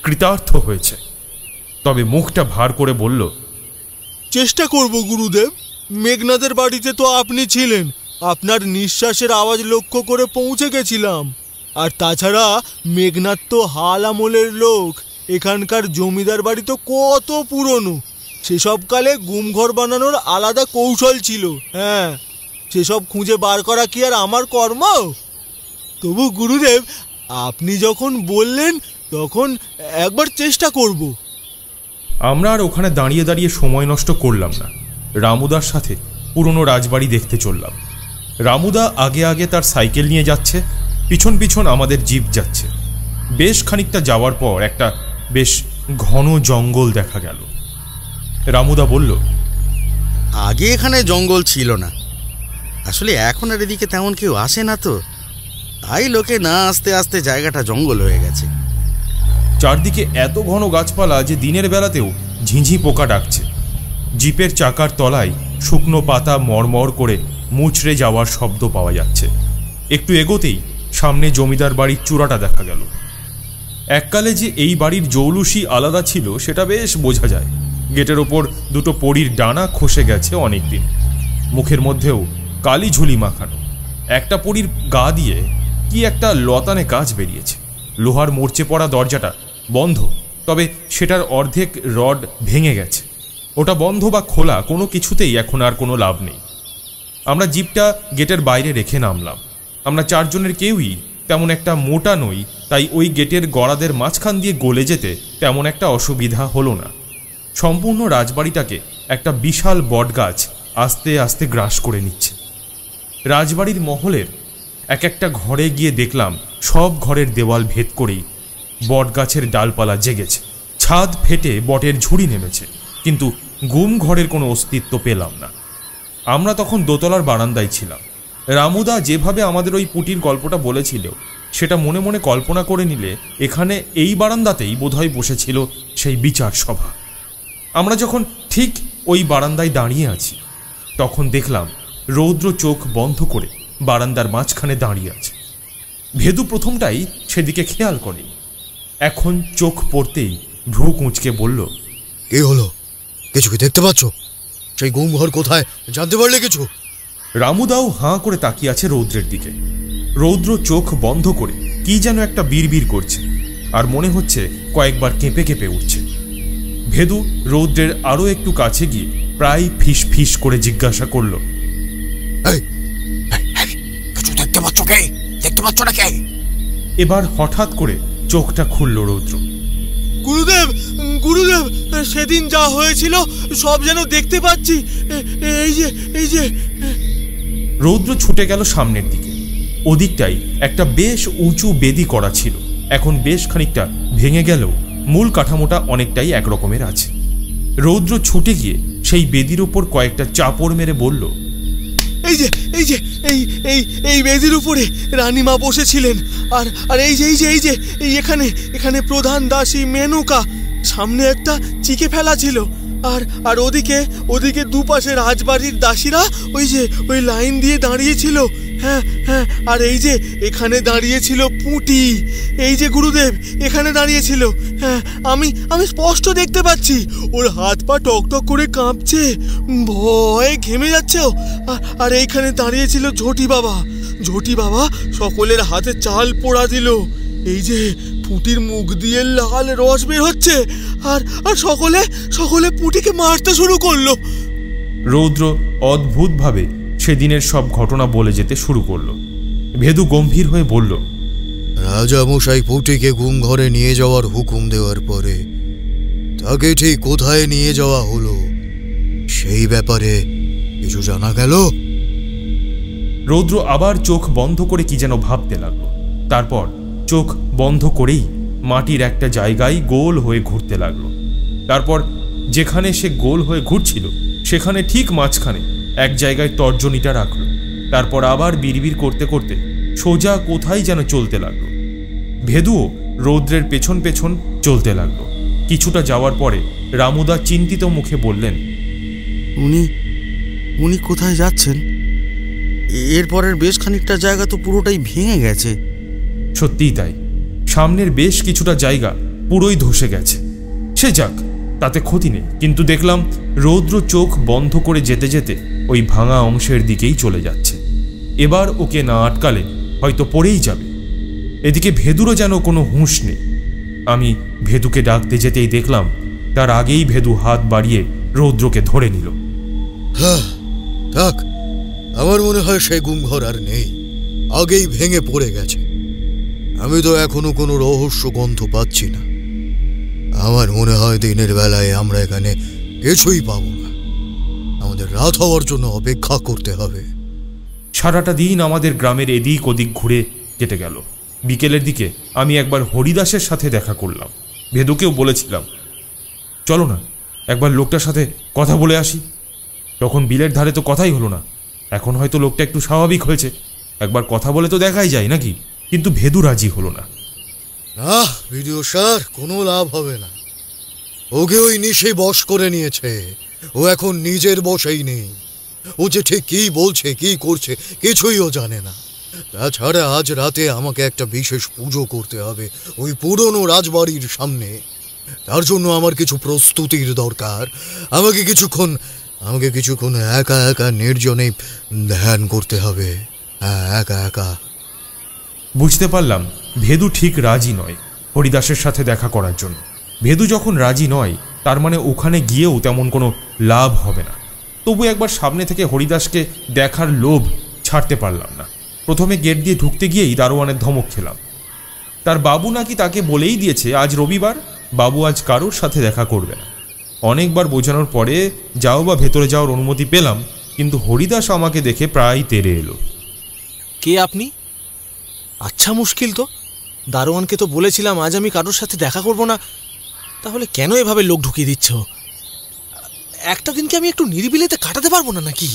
কৃতার্থ হয়েছে। তবে মুখটা ভার করে বলল, চেষ্টা করব গুরুদেব। মেঘনাথের বাড়িতে তো আপনি ছিলেন, আপনার নিঃশ্বাসের আওয়াজ লক্ষ্য করে পৌঁছে গেছিলাম। আর তাছাড়া মেঘনাথ তো হাল আমলের লোক। এখানকার জমিদার বাড়ি তো কত পুরনো, সেসব কালে গুমঘর বানানোর আলাদা কৌশল ছিল। হ্যাঁ, সেসব খুঁজে বার করা কি আর আমার কর্ম? তবু গুরুদেব, আপনি যখন বললেন তখন একবার চেষ্টা করব। আমরা আর ওখানে দাঁড়িয়ে দাঁড়িয়ে সময় নষ্ট করলাম না। রামুদার সাথে পুরনো রাজবাড়ি দেখতে চললাম। রামুদা আগে আগে তার সাইকেল নিয়ে যাচ্ছে, পিছন পিছন আমাদের জিপ যাচ্ছে। বেশ খানিকটা যাওয়ার পর একটা বেশ ঘন জঙ্গল দেখা গেল। রামুদা বলল, আগে এখানে জঙ্গল ছিল না। আসলে এখন আর এদিকে তেমন কেউ আসে না, তো তাই লোকে না আস্তে আস্তে জায়গাটা জঙ্গল হয়ে গেছে। চারদিকে এত ঘন গাছপালা যে দিনের বেলাতেও ঝিঁঝি পোকা ডাকছে। জিপের চাকার তলায় শুকনো পাতা মরমর করে মুচড়ে যাওয়ার শব্দ পাওয়া যাচ্ছে। একটু এগোতেই সামনে জমিদার বাড়ির চূড়াটা দেখা গেল। এককালে যে এই বাড়ির জৌলুসি আলাদা ছিল সেটা বেশ বোঝা যায়। গেটের ওপর দুটো পরীর ডানা খসে গেছে অনেকদিন, মুখের মধ্যেও কালি ঝুলি মাখানো। একটা পরীর গা দিয়ে কি একটা লতানে কাজ বেরিয়েছে। লোহার মরচে পড়া দরজাটা বন্ধ, তবে সেটার অর্ধেক রড ভেঙে গেছে। ওটা বন্ধ বা খোলা কোনো কিছুতেই এখন আর কোনো লাভ নেই। আমরা জিপটা গেটের বাইরে রেখে নামলাম। আমরা চারজনের কেউই তেমন একটা মোটা নই, তাই ওই গেটের গড়াদের মাঝখান দিয়ে গলে যেতে তেমন একটা অসুবিধা হলো না। সম্পূর্ণ রাজবাড়িটাকে একটা বিশাল বটগাছ আস্তে আস্তে গ্রাস করে নিচ্ছে। রাজবাড়ির মহলের এক একটা ঘরে গিয়ে দেখলাম সব ঘরের দেওয়াল ভেদ করেই বটগাছের ডালপালা জেগেছে। ছাদ ফেটে বটের ঝুড়ি নেমেছে, কিন্তু গুম ঘরের কোনো অস্তিত্ব পেলাম না। আমরা তখন দোতলার বারান্দায় ছিলাম। রামুদা যেভাবে আমাদের ওই পুটির গল্পটা বলেছিল সেটা মনে মনে কল্পনা করে নিলে এখানে এই বারান্দাতেই বোধহয় বসেছিল সেই বিচার সভা। আমরা যখন ঠিক ওই বারান্দায় দাঁড়িয়ে আছি তখন দেখলাম রৌদ্র চোখ বন্ধ করে বারান্দার মাঝখানে দাঁড়িয়ে আছে। ভেদু প্রথমটাই সেদিকে খেয়াল করেনি, এখন চোখ পড়তেই ভ্রু কুঁচকে বলল, কি হলো? কিছু কি দেখতে পাচ্ছ? সেই গুম ঘর কোথায় জানতে পারলে কিছু? রামুদাও হাঁ করে তাকিয়ে আছে রৌদ্রের দিকে। রৌদ্র চোখ বন্ধ করে কি যেন একটা বিড়বিড় করছে, আর মনে হচ্ছে কয়েকবার কেঁপে কেঁপে উঠছে। ভেদু রৌদ্রের আরো একটু কাছে গিয়ে প্রায় ফিস ফিস করে জিজ্ঞাসা করল, কিছু দেখতে পাচ্ছ? কে দেখতে পাচ্ছ না কে? এবার হঠাৎ করে চোখটা খুলল রৌদ্র। গুরুদেব, গুরুদেব, সেদিন যা হয়েছিল সব যেন দেখতে পাচ্ছি। এই যে রৌদ্র ছুটে গেল সামনের দিকে। ওদিকটাই একটা বেশ উঁচু বেদি করা ছিল, এখন বেশ খানিকটা ভেঙে গেলেও মূল কাঠামোটা অনেকটাই একরকমের আছে। রৌদ্র ছুটে গিয়ে সেই বেদির উপর কয়েকটা চাপড় মেরে বলল, এই বেদির উপরে রানীমা বসেছিলেন, আর এখানে প্রধান দাসী মেনকা, সামনে একটা চিকে ফেলা ছিল, আর ওদিকে দুপাশে রাজবাড়ির দাসীরা ওই লাইন দিয়ে দাঁড়িয়েছিল। হ্যাঁ, আর এখানে দাঁড়িয়েছিল পুঁটি। গুরুদেব এখানে দাঁড়িয়েছিল। হ্যাঁ, আমি স্পষ্ট দেখতে পাচ্ছি। ওর হাত পা টকটক করে কাঁপছে, ভয়ে ঘেমে যাচ্ছে। আর এইখানে দাঁড়িয়েছিল ঝটি বাবা সকলের হাতে চাল পোড়া দিল। পুঁটির মুখ দিয়ে লাল রস বের হচ্ছে, আর সকলে পুঁটিকে মারতে শুরু করলো। রৌদ্র অদ্ভুতভাবে সেদিনের সব ঘটনা বলে যেতে শুরু করলো। ভেদু গম্ভীর হয়ে বলল, রাজামশাই পুঁটিকে গুম ঘরে নিয়ে যাওয়ার হুকুম দেওয়ার পরে তাকে ঠিক কোথায় নিয়ে যাওয়া হলো সেই ব্যাপারে কিছু জানা গেল? রৌদ্র আবার চোখ বন্ধ করে কি যেন ভাবতে লাগলো। তারপর চোখ বন্ধ করেই মাটির একটা জায়গায় গোল হয়ে ঘুরতে লাগলো। তারপর যেখানে সে গোল হয়ে ঘুরছিল সেখানে ঠিক মাঝখানে এক জায়গায় তর্জনীটা রাখলো। তারপর আবার বিড়বিড় করতে করতে সোজা কোথায় যেন চলতে লাগলো। ভেদুও রৌদ্রের পেছন পেছন চলতে লাগলো। কিছুটা যাওয়ার পরে রামুদা চিন্তিত মুখে বললেন, উনি কোথায় যাচ্ছেন? এরপরের বেশ খানিকটা জায়গা তো পুরোটাই ভেঙে গেছে। সত্যিই তাই, সামনের বেশ কিছুটা জায়গা পুরোই ধসে গেছে। সে যাক, তাতে ক্ষতি নেই, কিন্তু দেখলাম রৌদ্র চোখ বন্ধ করে যেতে যেতে ওই ভাঙা অংশের দিকেই চলে যাচ্ছে। এবার ওকে না আটকালে হয়তো পড়েই যাবে। এদিকে ভেদুরও যেন কোনো হুঁশ নেই। আমি ভেদুকে ডাকতে যেতেই দেখলাম তার আগেই ভেদু হাত বাড়িয়ে রৌদ্রকে ধরে নিল। হ্যাঁ, থাক, আমার মনে হয় সেই গুমঘর আর নেই, আগেই ভেঙে পড়ে গেছে। আমি তো এখনো কোনো রহস্য গন্ধ পাচ্ছি না। আমার মনে হয় দিনের বেলায় আমরা এখানে কিছুই পাবো না, আমাদের রাত হওয়ার জন্য অপেক্ষা করতে হবে। সারাটা দিন আমাদের গ্রামের এদিক ওদিক ঘুরে কেটে গেল। বিকেলের দিকে আমি একবার হরিদাসের সাথে দেখা করলাম। ভেদুকেও বলেছিলাম, চলো না একবার লোকটার সাথে কথা বলে আসি। তখন বিলের ধারে তো কথাই হলো না। এখন হয়তো লোকটা একটু স্বাভাবিক হয়েছে, একবার কথা বলে তো দেখাই যায় নাকি। কিন্তু ভেদু রাজি হলো না। না ভিডিও স্যার, কোনো লাভ হবে না। ওকে ওই নিশে বশ করে নিয়েছে, ও এখন নিজের বশেই নেই। ও যে ঠিক কি বলছে কি করছে কিছুই ও জানে না। তাছাড়া আজ রাতে আমাকে একটা বিশেষ পুজো করতে হবে ওই পুরনো রাজবাড়ির সামনে। তার জন্য আমার কিছু প্রস্তুতির দরকার। আমাকে কিছুক্ষণ একা একা নির্জনে ধ্যান করতে হবে। হ্যাঁ, একা একা। বুঝতে পারলাম ভেদু ঠিক রাজি নয় হরিদাসের সাথে দেখা করার জন্য। ভেদু যখন রাজি নয় তার মানে ওখানে গিয়েও তেমন কোনো লাভ হবে না। তবু একবার সামনে থেকে হরিদাসকে দেখার লোভ ছাড়তে পারলাম না। প্রথমে গেট দিয়ে ঢুকতে গিয়েই দারোয়ানের ধমক খেলাম। তার বাবু নাকি তাকে বলেই দিয়েছে আজ রবিবার, বাবু আজ কারোর সাথে দেখা করবে না। অনেকবার বোঝানোর পরে যাও বা ভেতরে যাওয়ার অনুমতি পেলাম, কিন্তু হরিদাস আমাকে দেখে প্রায় তেড়ে এলো। কে আপনি? আচ্ছা, মুশকিল তো। দারোয়ানকে তো বলেছিলাম আজ আমি কারোর সাথে দেখা করব না, তাহলে কেন এভাবে লোক ঢুকিয়ে দিচ্ছ? একটা দিনকে আমি একটু নিরিবিলিতে কাটাতে পারবো না নাকি?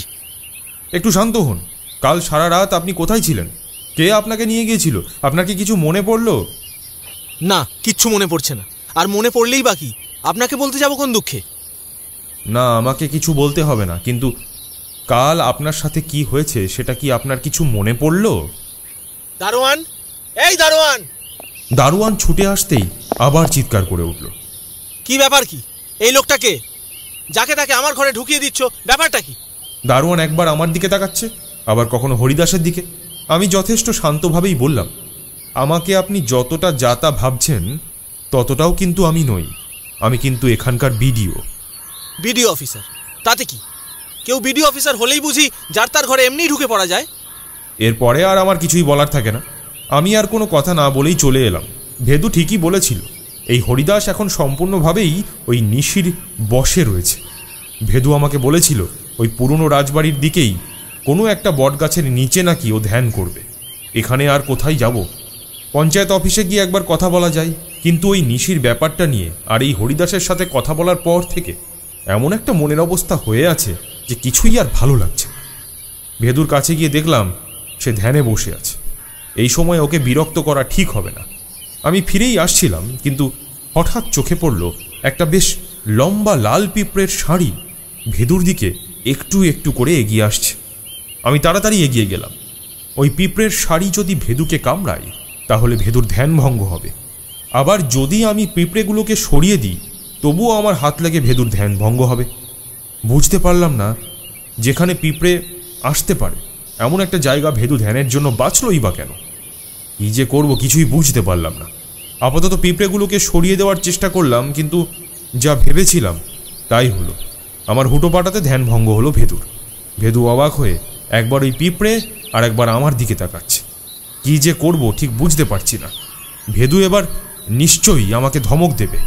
একটু শান্ত হন। কাল সারা রাত আপনি কোথায় ছিলেন? কে আপনাকে নিয়ে গিয়েছিল? আপনার কি কিছু মনে পড়লো? না, কিচ্ছু মনে পড়ছে না। আর মনে পড়লেই বাকি, আপনাকে বলতে যাব কোন দুঃখে? না, আমাকে কিছু বলতে হবে না, কিন্তু কাল আপনার সাথে কি হয়েছে সেটা কি আপনার কিছু মনে পড়ল? দারোয়ান, এই দারোয়ান! দারোয়ান ছুটে আসতেই আবার চিৎকার করে উঠল। কি ব্যাপার? কি এই লোকটাকে যাকে তাকে আমার ঘরে ঢুকিয়ে দিচ্ছ, ব্যাপারটা কি? দারোয়ান একবার আমার দিকে তাকাচ্ছে, আবার কখনো হরিদাসের দিকে। আমি যথেষ্ট শান্তভাবেই বললাম, আমাকে আপনি যতটা যাতা ভাবছেন ততটাও কিন্তু আমি নই। আমি কিন্তু এখানকার বিডিও। BDO officer? তাতে কি? কেউ বিডিও অফিসার হলেই বুঝি যার তার ঘরে এমনিই ঢুকে পড়া যায়? এরপরে আর আমার কিছুই বলার থাকে না। আমি আর কোনো কথা না বলেই চলে এলাম। ভেদু ঠিকই বলেছিল, এই হরিদাস এখন সম্পূর্ণভাবেই ওই নিশির বশে রয়েছে। ভেদু আমাকে বলেছিল ওই পুরনো রাজবাড়ির দিকেই কোনো একটা বটগাছের নিচে নাকি ও ধ্যান করবে। এখানে আর কোথায় যাব? পঞ্চায়েত অফিসে গিয়ে একবার কথা বলা যায়, কিন্তু ওই নিশির ব্যাপারটা নিয়ে আর এই হরিদাসের সাথে কথা বলার পর থেকে এমন একটা মনের অবস্থা হয়ে আছে যে কিছুই আর ভালো লাগছে না। ভেদুর কাছে গিয়ে দেখলাম সে ধ্যানে বসে আছে। এই সময় ওকে বিরক্ত করা ঠিক হবে না। আমি ফিরেই আসছিলাম, কিন্তু হঠাৎ চোখে পড়ল একটা বেশ লম্বা লাল পিঁপড়ের শাড়ি ভেদুর দিকে একটু একটু করে এগিয়ে আসছে। আমি তাড়াতাড়ি এগিয়ে গেলাম। ওই পিঁপড়ের শাড়ি যদি ভেদুকে কামড়ায় তাহলে ভেদুর ধ্যান ভঙ্গ হবে। আবার যদি আমি পিঁপড়েগুলোকে সরিয়ে দিই তবুও আমার হাত লেগে ভেদুর ধ্যান ভঙ্গ হবে। বুঝতে পারলাম না, যেখানে পিঁপড়ে আসতে পারে এমন একটা জায়গা ভেদু ধ্যানের জন্য বাঁচলই বা কেন? কি যে করব কিছুই বুঝতে পারলাম না। আপাতত পিঁপড়েগুলোকে সরিয়ে দেওয়ার চেষ্টা করলাম, কিন্তু যা ভেবেছিলাম তাই হলো। আমার হুটো পাটাতে ধ্যান ভঙ্গ হলো ভেদুর। ভেদু অবাক হয়ে একবার ওই পিঁপড়ে আর একবার আমার দিকে তাকাচ্ছে। কি যে করব ঠিক বুঝতে পারছি না। ভেদু এবার নিশ্চয়ই আমাকে ধমক দেবে।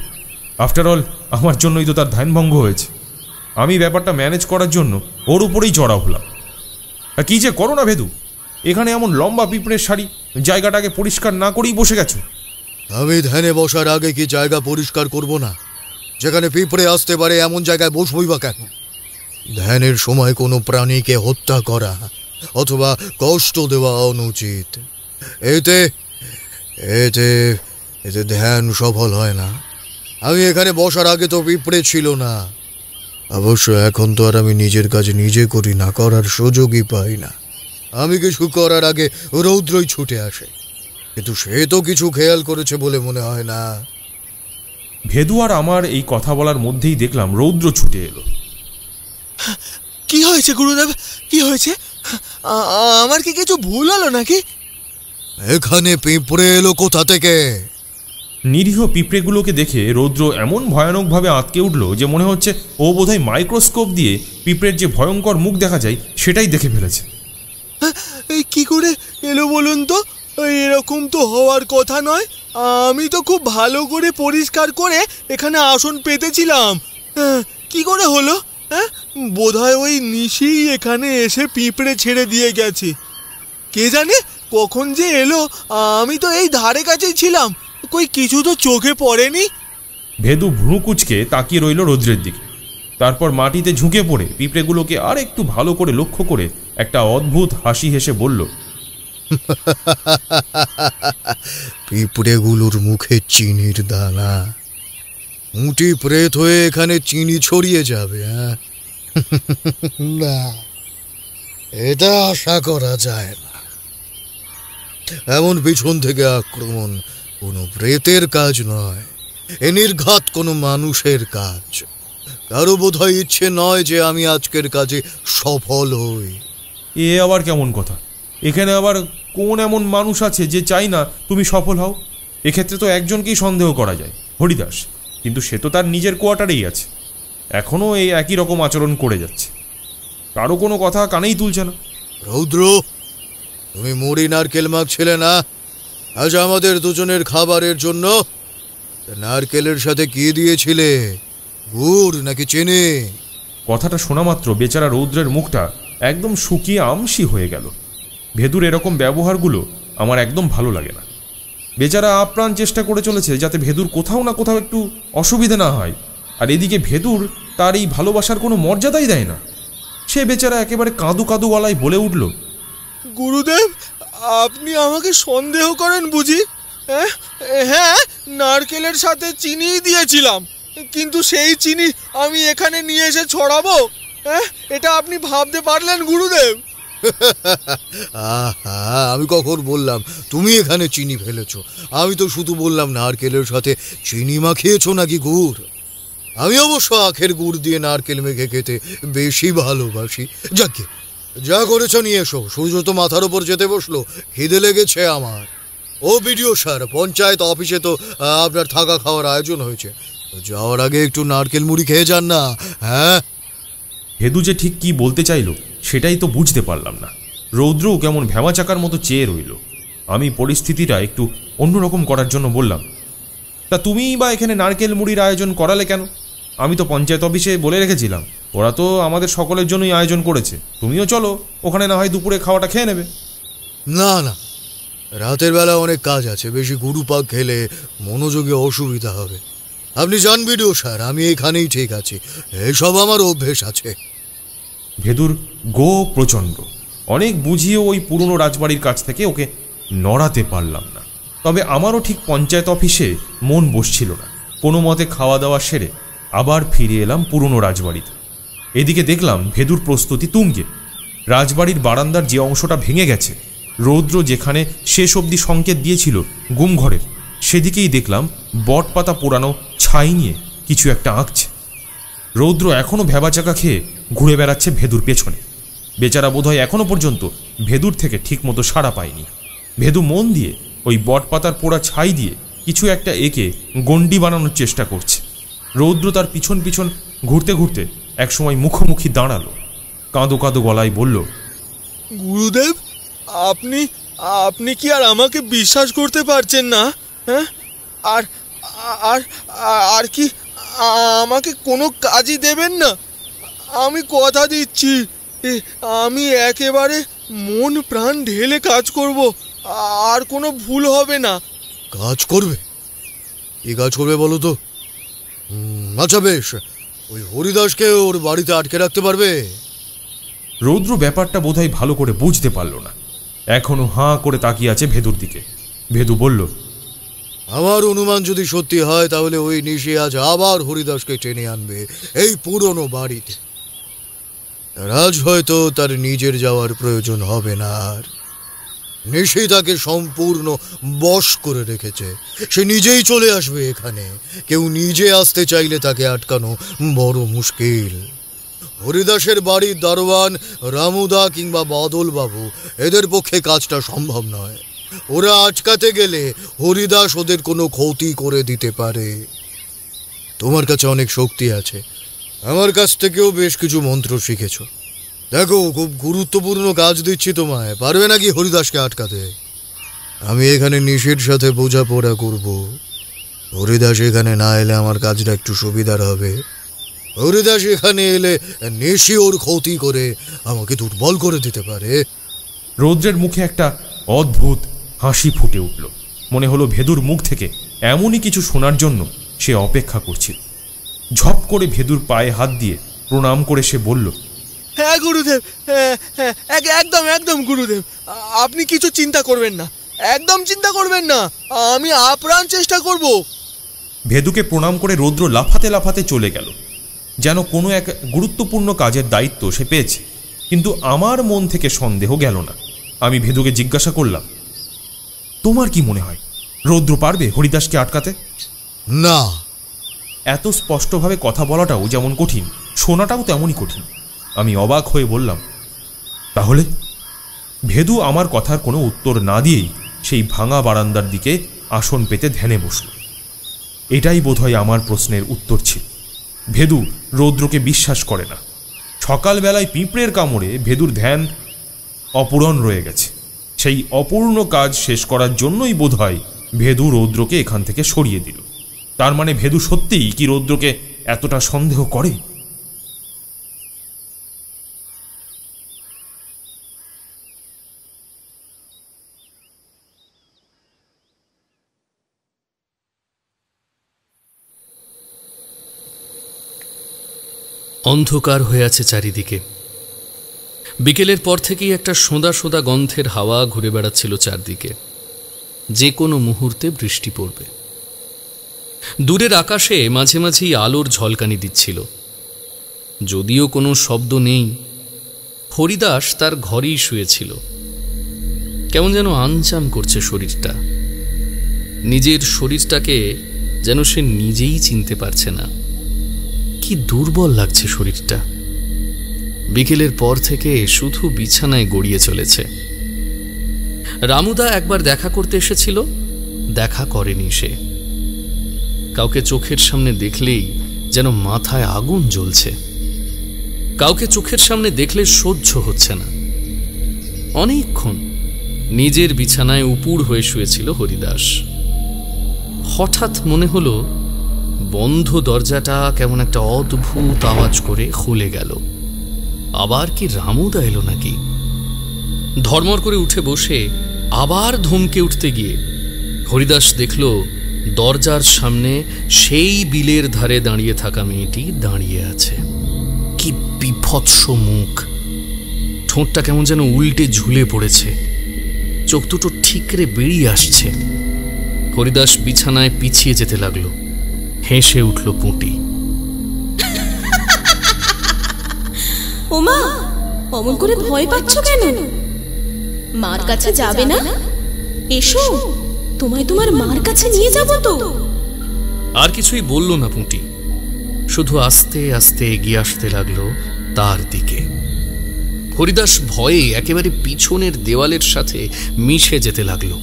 আফটার অল আমার জন্যই তো তার ধ্যান ভঙ্গ হয়েছে। আমি ব্যাপারটা ম্যানেজ করার জন্য ওর উপরেই চড়া হলাম। কি যে করো না ভেদু, এখানে এমন লম্বা পিঁপড়ের শাড়ি, জায়গাটাকে পরিষ্কার না করেই বসে গেছো। আমি ধ্যানে বসার আগে কি জায়গা পরিষ্কার করব না? যেখানে পিঁপড়ে আসতে পারে এমন জায়গায় বসবই বা কেন? ধ্যানের সময় কোনো প্রাণীকে হত্যা করা অথবা কষ্ট দেওয়া অনুচিত। এতে এতে এতে ধ্যান সফল হয় না। আমি এখানে বসার আগে তো পিঁপড়ে ছিল না। অবশ্য এখন তো আর আমি নিজের কাজ নিজে করি না, করার সুযোগই পাই না। আমি কিছু করার আগে রৌদ্রই ছুটে আসে, কিন্তু সে তো কিছু খেয়াল করেছে বলে মনে হয় না। ভেদু আর আমার এই কথা বলার মধ্যেই দেখলাম রৌদ্র ছুটে এলো। কি হয়েছে গুরুদেব? কি হয়েছে? আমার কি কিছু ভুল হলো নাকি? এখানে পিঁপড়ে এলো কোথা থেকে? নিরীহ পিঁপড়েগুলোকে দেখে রৌদ্র এমন ভয়ানকভাবে আঁতকে উঠল যে মনে হচ্ছে ও বোধহয় মাইক্রোস্কোপ দিয়ে পিঁপড়ের যে ভয়ঙ্কর মুখ দেখা যায় সেটাই দেখে ফেলেছে। কি করে এলো বলুন তো? এরকম তো হওয়ার কথা নয়। আমি তো খুব ভালো করে পরিষ্কার করে এখানে আসন পেতেছিলাম। কি করে হলো? বোধহয় ওই নিশি এখানে এসে পিঁপড়ে ছেড়ে দিয়ে গেছে। কে জানে কখন যে এলো। আমি তো এই ধারে কাছেই ছিলাম, কই কিছু তো চোখে পড়েনি। ভেদু ভ্রু কুচকে তাকিয়ে রইল রৌদ্রের দিকে। তারপর মাটিতে ঝুঁকে পড়ে পিঁপড়েগুলোকে আর একটু ভালো করে লক্ষ্য করে একটা অদ্ভুত হাসি হেসে বলল, পিঁপড়েগুলোর মুখে চিনির দানা। মুটি প্রেত হয়ে এখানে চিনি ছড়িয়ে যাবে? না, এটা আশা করা যায় না। এমন পিছন থেকে আক্রমণ কোনো প্রেতের কাজ নয়, এ নির্ঘাত কোনো মানুষের কাজ। কারো বোধহয় ইচ্ছে নয় যে আমি আজকের কাজে সফল হই। এ আবার কেমন কথা? এখানে আবার কোন এমন মানুষ আছে যে চাই না তুমি সফল হও? এক্ষেত্রে তো একজনকেই সন্দেহ করা যায়, হরিদাস। কিন্তু সে তো তার নিজের কোয়ার্টারেই আছে, এখনও এই একই রকম আচরণ করে যাচ্ছে, কারো কোনো কথা কানেই তুলছে না। রৌদ্র, তুমি মুড়ি নারকেল মাখছিলে না আজ আমাদের দুজনের খাবারের জন্য? নারকেলের সাথে কি দিয়েছিলে, গুড় নাকি চিনি? কথাটা শোনা মাত্র বেচারা রৌদ্রের মুখটা একদম শুকিয়ে আমসি হয়ে গেল। ভেদুর এরকম ব্যবহারগুলো আমার একদম ভালো লাগে না। বেচারা আপ্রাণ চেষ্টা করে চলেছে যাতে ভেদুর কোথাও না কোথাও একটু অসুবিধা না হয়, আর এদিকে ভেদুর তার এই ভালোবাসার কোনো মর্যাদাই দেয় না। সে বেচারা একেবারে কাঁদু কাঁদু গলায় বলে উঠল, গুরুদেব, আপনি আমাকে সন্দেহ করেন বুঝি? হ্যাঁ, নারকেলের সাথে চিনি দিয়েছিলাম, কিন্তু সেই চিনি আমি এখানে নিয়ে এসে ছড়াবো? এটা আপনি ভাবতে পারলেন গুরুদেব? আহা, আমি কখন বললাম তুমি এখানে চিনি ফেলেছো? আমি তো শুধু বললাম নারকেলের সাথে চিনি মাখিয়েছো নাকি গুড়। আমি অবশ্য আখের গুড় দিয়ে নারকেল মেখে খেতে বেশি ভালোবাসি। যাকে যা করেছো নিয়ে এসো, সূর্য তো মাথার ওপর যেতে বসলো, খিদে লেগেছে আমার। ও বিডিও স্যার, পঞ্চায়েত অফিসে তো আপনার থাকা খাওয়ার আয়োজন হয়েছে, যাওয়ার আগে একটু নারকেল মুড়ি খেয়ে যান না। হ্যাঁ, ভেদু যে ঠিক কি বলতে চাইলো সেটাই তো বুঝতে পারলাম না। রৌদ্রও কেমন ভেমা চাকার মতো চেয়ে রইল। আমি পরিস্থিতিটা একটু অন্যরকম করার জন্য বললাম, তা তুমিই বা এখানে নারকেল মুড়ির আয়োজন করালে কেন? আমি তো পঞ্চায়েত অফিসে বলে রেখেছিলাম, ওরা তো আমাদের সকলের জন্যই আয়োজন করেছে, তুমিও চলো, ওখানে না হয় দুপুরে খাওয়াটা খেয়ে নেবে। না না, রাতের বেলা অনেক কাজ আছে, বেশি গুরু পাক খেলে মনোযোগে অসুবিধা হবে। আপনি যান বিডিও স্যার, আমি এখানেই ঠিক আছি, এসব আমার অভ্যেস আছে। ভেদুর গো প্রচণ্ড, অনেক বুঝিয়ে ওই পুরনো রাজবাড়ির কাছ থেকে ওকে নড়াতে পারলাম না। তবে আমারও ঠিক পঞ্চায়েত অফিসে মন বসছিল না। কোনো মতে খাওয়া দাওয়া সেরে আবার ফিরে এলাম পুরনো রাজবাড়িতে। এদিকে দেখলাম ভেদুর প্রস্তুতি তুঙ্গে। রাজবাড়ির বারান্দার যে অংশটা ভেঙে গেছে, রৌদ্র যেখানে শেষ অবধি সংকেত দিয়েছিল গুমঘরের, সেদিকেই দেখলাম বটপাতা পোড়ানো ছাই নিয়ে কিছু একটা আঁকছে। রৌদ্র এখনও ভেবাচাকা খেয়ে ঘুরে বেড়াচ্ছে ভেদুর পেছনে। বেচারা বোধহয় এখনো পর্যন্ত ভেদুর থেকে ঠিকমতো সাড়া পায়নি। ভেদু মন দিয়ে ওই বটপাতার পোড়া ছাই দিয়ে কিছু একটা এঁকে গণ্ডি বানানোর চেষ্টা করছে। রৌদ্র তার পিছন পিছন ঘুরতে ঘুরতে একসময় মুখোমুখি দাঁড়ালো, কাঁদো কাঁদো গলায় বলল, গুরুদেব, আপনি আপনি কি আর আমাকে বিশ্বাস করতে পারছেন না? হ্যাঁ, আর আর আর কি আমাকে কোনো কাজই দেবেন না? আমি কথা দিচ্ছি, আমি একেবারে মন প্রাণ ঢেলে কাজ করব, আর কোনো ভুল হবে না। কাজ করবে? কি কাজ করবে বলো তো? আচ্ছা বেশ, ওই হরিদাসকে ওর বাড়িতে আটকে রাখতে পারবে? রৌদ্র ব্যাপারটা বোধহয় ভালো করে বুঝতে পারল না, এখনো হাঁ করে তাকিয়ে আছে ভেদুর দিকে। ভেদু বলল, আমার অনুমান যদি সত্যি হয় তাহলে ওই নিশি আজ আবার হরিদাসকে টেনে আনবে এই পুরনো বাড়িতে। রাজ হয়তো তার নিজের যাওয়ার প্রয়োজন হবে না আর। নিশি তাকে সম্পূর্ণ বশ করে রেখেছে, সে নিজেই চলে আসবে এখানে। কেউ নিজে আসতে চাইলে তাকে আটকানো বড় মুশকিল। হরিদাসের বাড়ির দারোয়ান রামুদা কিংবা বাদল বাবু, এদের পক্ষে কাজটা সম্ভব নয়। ওরা আটকাতে গেলে হরিদাস ওদের কোনো ক্ষতি করে দিতে পারে। তোমার কাছে অনেক শক্তি আছে, আমার কাছ থেকেও বেশ কিছু মন্ত্র শিখেছ। দেখো, খুব গুরুত্বপূর্ণ কাজ দিচ্ছি তোমায়, পারবে নাকি হরিদাসকে আটকাতে? আমি এখানে নিশির সাথে বোঝাপড়া করব। হরিদাস এখানে না এলে আমার কাজটা একটু সুবিধার হবে। হরিদাস এখানে এলে নিশি ওর ক্ষতি করে আমাকে দুর্বল করে দিতে পারে। রৌদ্রের মুখে একটা অদ্ভুত হাসি ফুটে উঠল। মনে হলো ভেদুর মুখ থেকে এমনই কিছু শোনার জন্য সে অপেক্ষা করছিল। ঝপ করে ভেদুর পায়ে হাত দিয়ে প্রণাম করে সে বলল, হ্যাঁ গুরুদেব, একদম একদম গুরুদেব, আপনি কিছু চিন্তা করবেন না, একদম চিন্তা করবেন না, আমি আপ্রাণ চেষ্টা করব। ভেদুকে প্রণাম করে রৌদ্র লাফাতে লাফাতে চলে গেল, যেন কোনো এক গুরুত্বপূর্ণ কাজের দায়িত্ব সে পেয়েছে। কিন্তু আমার মন থেকে সন্দেহ গেল না। আমি ভেদুকে জিজ্ঞাসা করলাম, তোমার কি মনে হয় রৌদ্র পারবে হরিদাসকে আটকাতে? না। এত স্পষ্টভাবে কথা বলাটাও যেমন কঠিন, শোনাটাও তেমনই কঠিন। আমি অবাক হয়ে বললাম, তাহলে? ভেদু আমার কথার কোনো উত্তর না দিয়েই সেই ভাঙা বারান্দার দিকে আসন পেতে ধ্যানে বসল। এটাই বোধহয় আমার প্রশ্নের উত্তর ছিল। ভেদু রৌদ্রকে বিশ্বাস করে না। সকালবেলায় পিঁপড়ের কামড়ে ভেদুর ধ্যান অপূরণ রয়ে গেছে। সেই অপূর্ণ কাজ শেষ করার জন্যই বোধহয় ভেদু রৌদ্রকে এখান থেকে সরিয়ে দিল। তার মানে ভেদু সত্যিই কি রৌদ্রকে এতটা সন্দেহ করে? অন্ধকার হয়ে আছে চারিদিকে। বিকেলের পর থেকেই একটা সোঁদা সোঁদা গন্ধের হাওয়া ঘুরে বেড়াচ্ছিল চারদিকে। যে কোনো মুহূর্তে বৃষ্টি পড়বে। দূরের আকাশে মাঝে মাঝেই আলোর ঝলকানি দিচ্ছিল। যদিও কোনো শব্দ নেই, হরিদাস তার ঘরেই শুয়েছিল। কেমন যেন আনচান করছে শরীরটা, নিজের শরীরটাকে যেন সে নিজেই চিনতে পারছে না। কি দুর্বল লাগছে শরীরটা। বিকেলের পর থেকে শুধু বিছানায় গড়িয়ে চলেছে। রামুদা একবার দেখা করতে এসেছিল, দেখা করেনি সে। কাউকে চোখের সামনে দেখলেই যেন মাথায় আগুন জ্বলছে, কাউকে চোখের সামনে দেখলে সহ্য হচ্ছে না। অনেকক্ষণ নিজের বিছানায় উপুড় হয়ে শুয়েছিল হরিদাস। হঠাৎ মনে হলো বন্ধ দরজাটা কেমন একটা অদ্ভুত আওয়াজ করে খুলে গেল। আবার কি রামুদা এলো নাকি? ধর্মর করে উঠে বসে আবার ধমকে উঠতে গিয়ে হরিদাস দেখল দরজার সামনে সেই বিলের ধারে দাঁড়িয়ে থাকা মেয়েটি দাঁড়িয়ে আছে। কি বিভৎস মুখ, ঠোঁটটা কেমন যেন উল্টে ঝুলে পড়েছে, চোখ দুটো ঠিকরে বেরিয়ে আসছে। হরিদাস বিছানায় পিছিয়ে যেতে লাগলো। হেসে উঠল পুঁটি। ওমা, অমন করে ভয় পাচ্ছ কেন? মার কাছে যাবে না? এসো, তোমায় তোমার মার কাছে নিয়ে যাব তো। আর কিছুই বলল না পুঁটি, শুধু আস্তে আস্তে এগিয়ে আসতে লাগলো তার দিকে। হরিদাস ভয়ে একেবারে পিছনের দেওয়ালের সাথে মিশে যেতে লাগলো।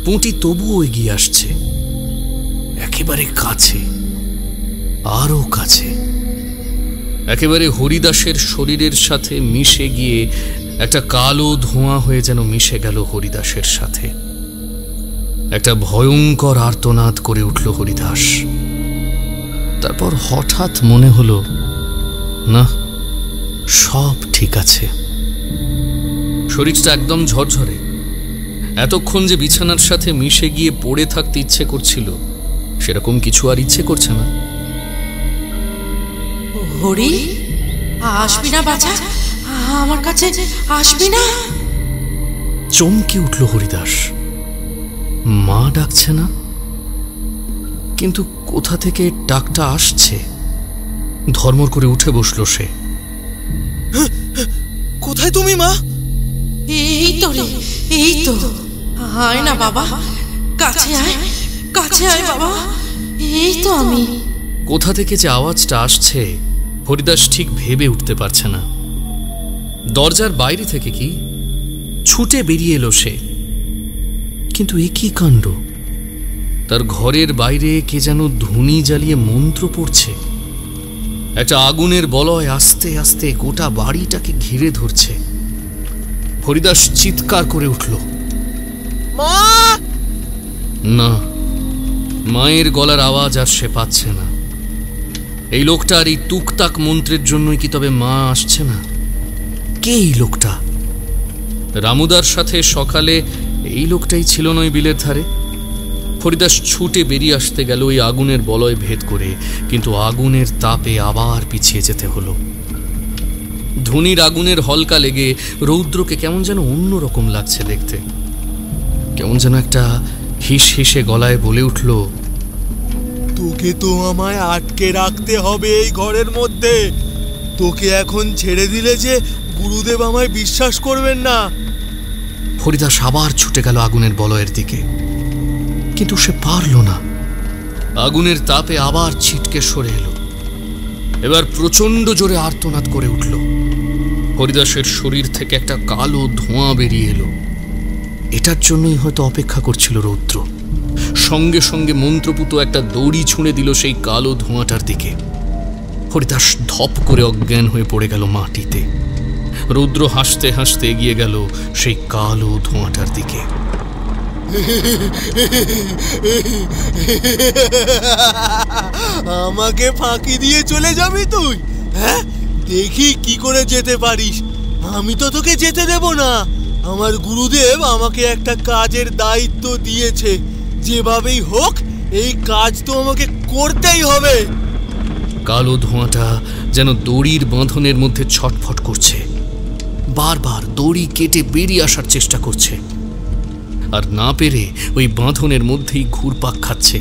পুঁটি তবুও এগিয়ে আসছে, একেবারে কাছে, আরো কাছে, একেবারে হরিদাসের শরীরের সাথে মিশে গিয়ে একটা কালো ধোঁয়া হয়ে যেন মিশে গেল হরিদাসের সাথে। একটা ভয়ঙ্কর আর্তনাদ করে উঠল হরিদাস। তারপর হঠাৎ মনে হলো, না, সব ঠিক আছে। শরীরটা একদম ঝরঝরে। এতক্ষণ যে বিছানার সাথে মিশে গিয়ে পড়ে থাকতে ইচ্ছে করছিল, সেরকম কিছু আর ইচ্ছে করছে না। হরি, আসবি না বাছা? আমার কাছে আসবি না? চমকে উঠল হরিদাস। মা ডাকছে না, কিন্তু কোথা থেকে ডাকটা আসছে? ধর্মর করে উঠে বসল সে। কোথায় তুমি মা? এই তো রে, এই তো। আয় না বাবা, কাছে আয়, কাছে আয় বাবা। এই তো আমি। কোথা থেকে যে আওয়াজটা আসছে হরিদাস ঠিক ভেবে উঠতে পারছে না। দরজার বাইরে থেকে কি ছুটে বেরিয়ে এলো সে, কিন্তু এ কি কাণ্ড! তার ঘরের বাইরে কে যেন ধুনি জ্বালিয়ে মন্ত্র পড়ছে। একটা আগুনের বলয় আস্তে আস্তে গোটা বাড়িটাকে ঘিরে ধরছে। হরিদাস চিৎকার করে উঠল, মা! না, মায়ের গলার আওয়াজ আর সে পাচ্ছে না। এই লোকটার এই টুকটাক মন্ত্রের জন্যই কি তবে মা আসছে না? কে এই লোকটা? রামুদার সাথে সকালে এই লোকটাই ছিল নয় বিলের ধারে? হরিদাস ছুটে বেরিয়ে আসতে গেল ওই আগুনের বলয় ভেদ করে, কিন্তু আগুনের তাপে আবার পিছিয়ে যেতে হলো। ধুনির আগুনের হলকা লেগে রৌদ্রকে কেমন যেন অন্যরকম লাগছে দেখতে। কেমন যেন একটা হিস হিসে গলায় বলে উঠল, তোকে তো আমায় আটকে রাখতে হবে এই ঘরের মধ্যে। তোকে এখন ছেড়ে দিলে যে গুরুদেব আমায় বিশ্বাস করবেন না। হরিদাস আবার ছুটে গেল আগুনের বলয়ের দিকে, কিন্তু সে পারল না। আগুনের তাপে আবার ছিটকে সরে এলো। এবার প্রচন্ড জোরে আর্তনাদ করে উঠল। হরিদাসের শরীর থেকে একটা কালো ধোঁয়া বেরিয়ে এলো। এটার জন্যই হয়তো অপেক্ষা করছিল রৌদ্র। সঙ্গে সঙ্গে মন্ত্রপুত একটা দড়ি ছুঁড়ে দিল সেই কালো ধোঁয়াটার দিকে। হরিদাস ধপ করে অজ্ঞান হয়ে পড়ে গেল মাটিতে। রৌদ্র হাসতে হাসতে এগিয়ে গেল সেই কালো ধোঁয়াটার দিকে। আমাকে ফাঁকি দিয়ে চলে যাবি তুই? হ্যাঁ, দেখি কি করে যেতে পারিস। আমি তো তোকে যেতে দেব না। আমার গুরুদেব আমাকে একটা কাজের দায়িত্ব দিয়েছে। যেভাবেই হোক এই কাজ তো আমাকে করতেই হবে। কালো ধোঁয়াটা যেন দড়ির বাঁধনের মধ্যে ছটফট করছে, বারবার দড়ি কেটে বেরিয়ে আসার চেষ্টা করছে, আর না পেরে ওই বাঁধনের মধ্যেই ঘুরপাক খাচ্ছে।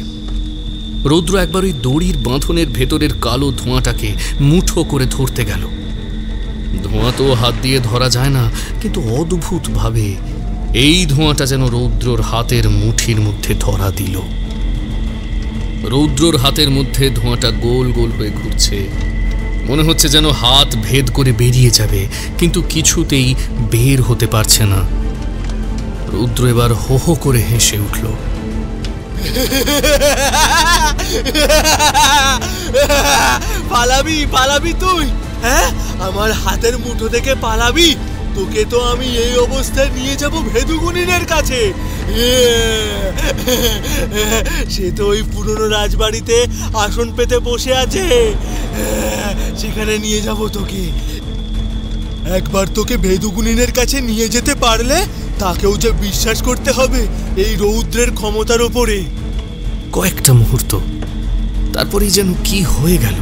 রৌদ্র একবার ওই দড়ির বাঁধনের ভেতরের কালো ধোঁয়াটাকে মুঠো করে ধরতে গেল। ধোঁয়া তো হাত দিয়ে ধরা যায় না, কিন্তু অদ্ভুতভাবে এই ধোঁয়াটা যেন রৌদ্রর হাতের মুঠির মধ্যে ধরা দিল। রৌদ্রর হাতের মধ্যে ধোঁয়াটা গোল গোল হয়ে ঘুরছে, মনে হচ্ছে যেন হাত ভেদ করে বেরিয়ে যাবে, কিন্তু কিছুতেই বের হতে পারছে না। রৌদ্র এবার হো হো করে হেসে উঠল। পালাবি পালাবি তুই? হ্যাঁ, আমার হাতের মুঠো থেকে পালাবি? তোকে তো আমি এই অবস্থায় নিয়ে যাব ভেদুগুনিনের কাছে। সে তো ওই পুরনো রাজবাড়িতে আসন পেতে বসে আছে, সেখানে নিয়ে যাব তোকে। একবার তোকে ভেদুগুনিনের কাছে নিয়ে যেতে পারলে তাকেও যে বিশ্বাস করতে হবে এই রৌদ্রের ক্ষমতার ওপরে। কয়েকটা মুহূর্ত, তারপরেই যেন কি হয়ে গেল।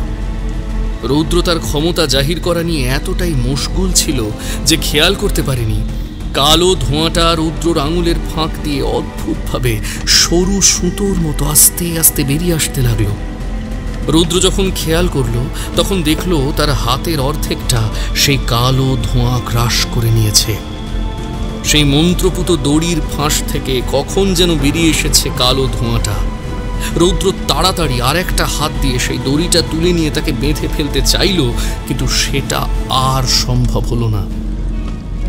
রৌদ্র তার ক্ষমতা জাহির করা নিয়ে এতটাই মশগুল ছিল যে খেয়াল করতে পারেনি কালো ধোঁয়াটা রৌদ্রর আঙুলের ফাঁক দিয়ে অদ্ভুতভাবে সরু সুতোর মতো আস্তে আস্তে বেরিয়ে আসতে লাগলো। রৌদ্র যখন খেয়াল করলো তখন দেখলো তার হাতের অর্ধেকটা সেই কালো ধোঁয়া গ্রাস করে নিয়েছে। সেই মন্ত্রপুত দড়ির ফাঁস থেকে কখন যেন বেরিয়ে এসেছে কালো ধোঁয়াটা। রৌদ্র তাড়াতাড়ি আর একটা হাত দিয়ে সেই দড়িটা তুলে নিয়ে তাকে বেঁধে ফেলতে চাইল, কিন্তু সেটা আর সম্ভব হলো না।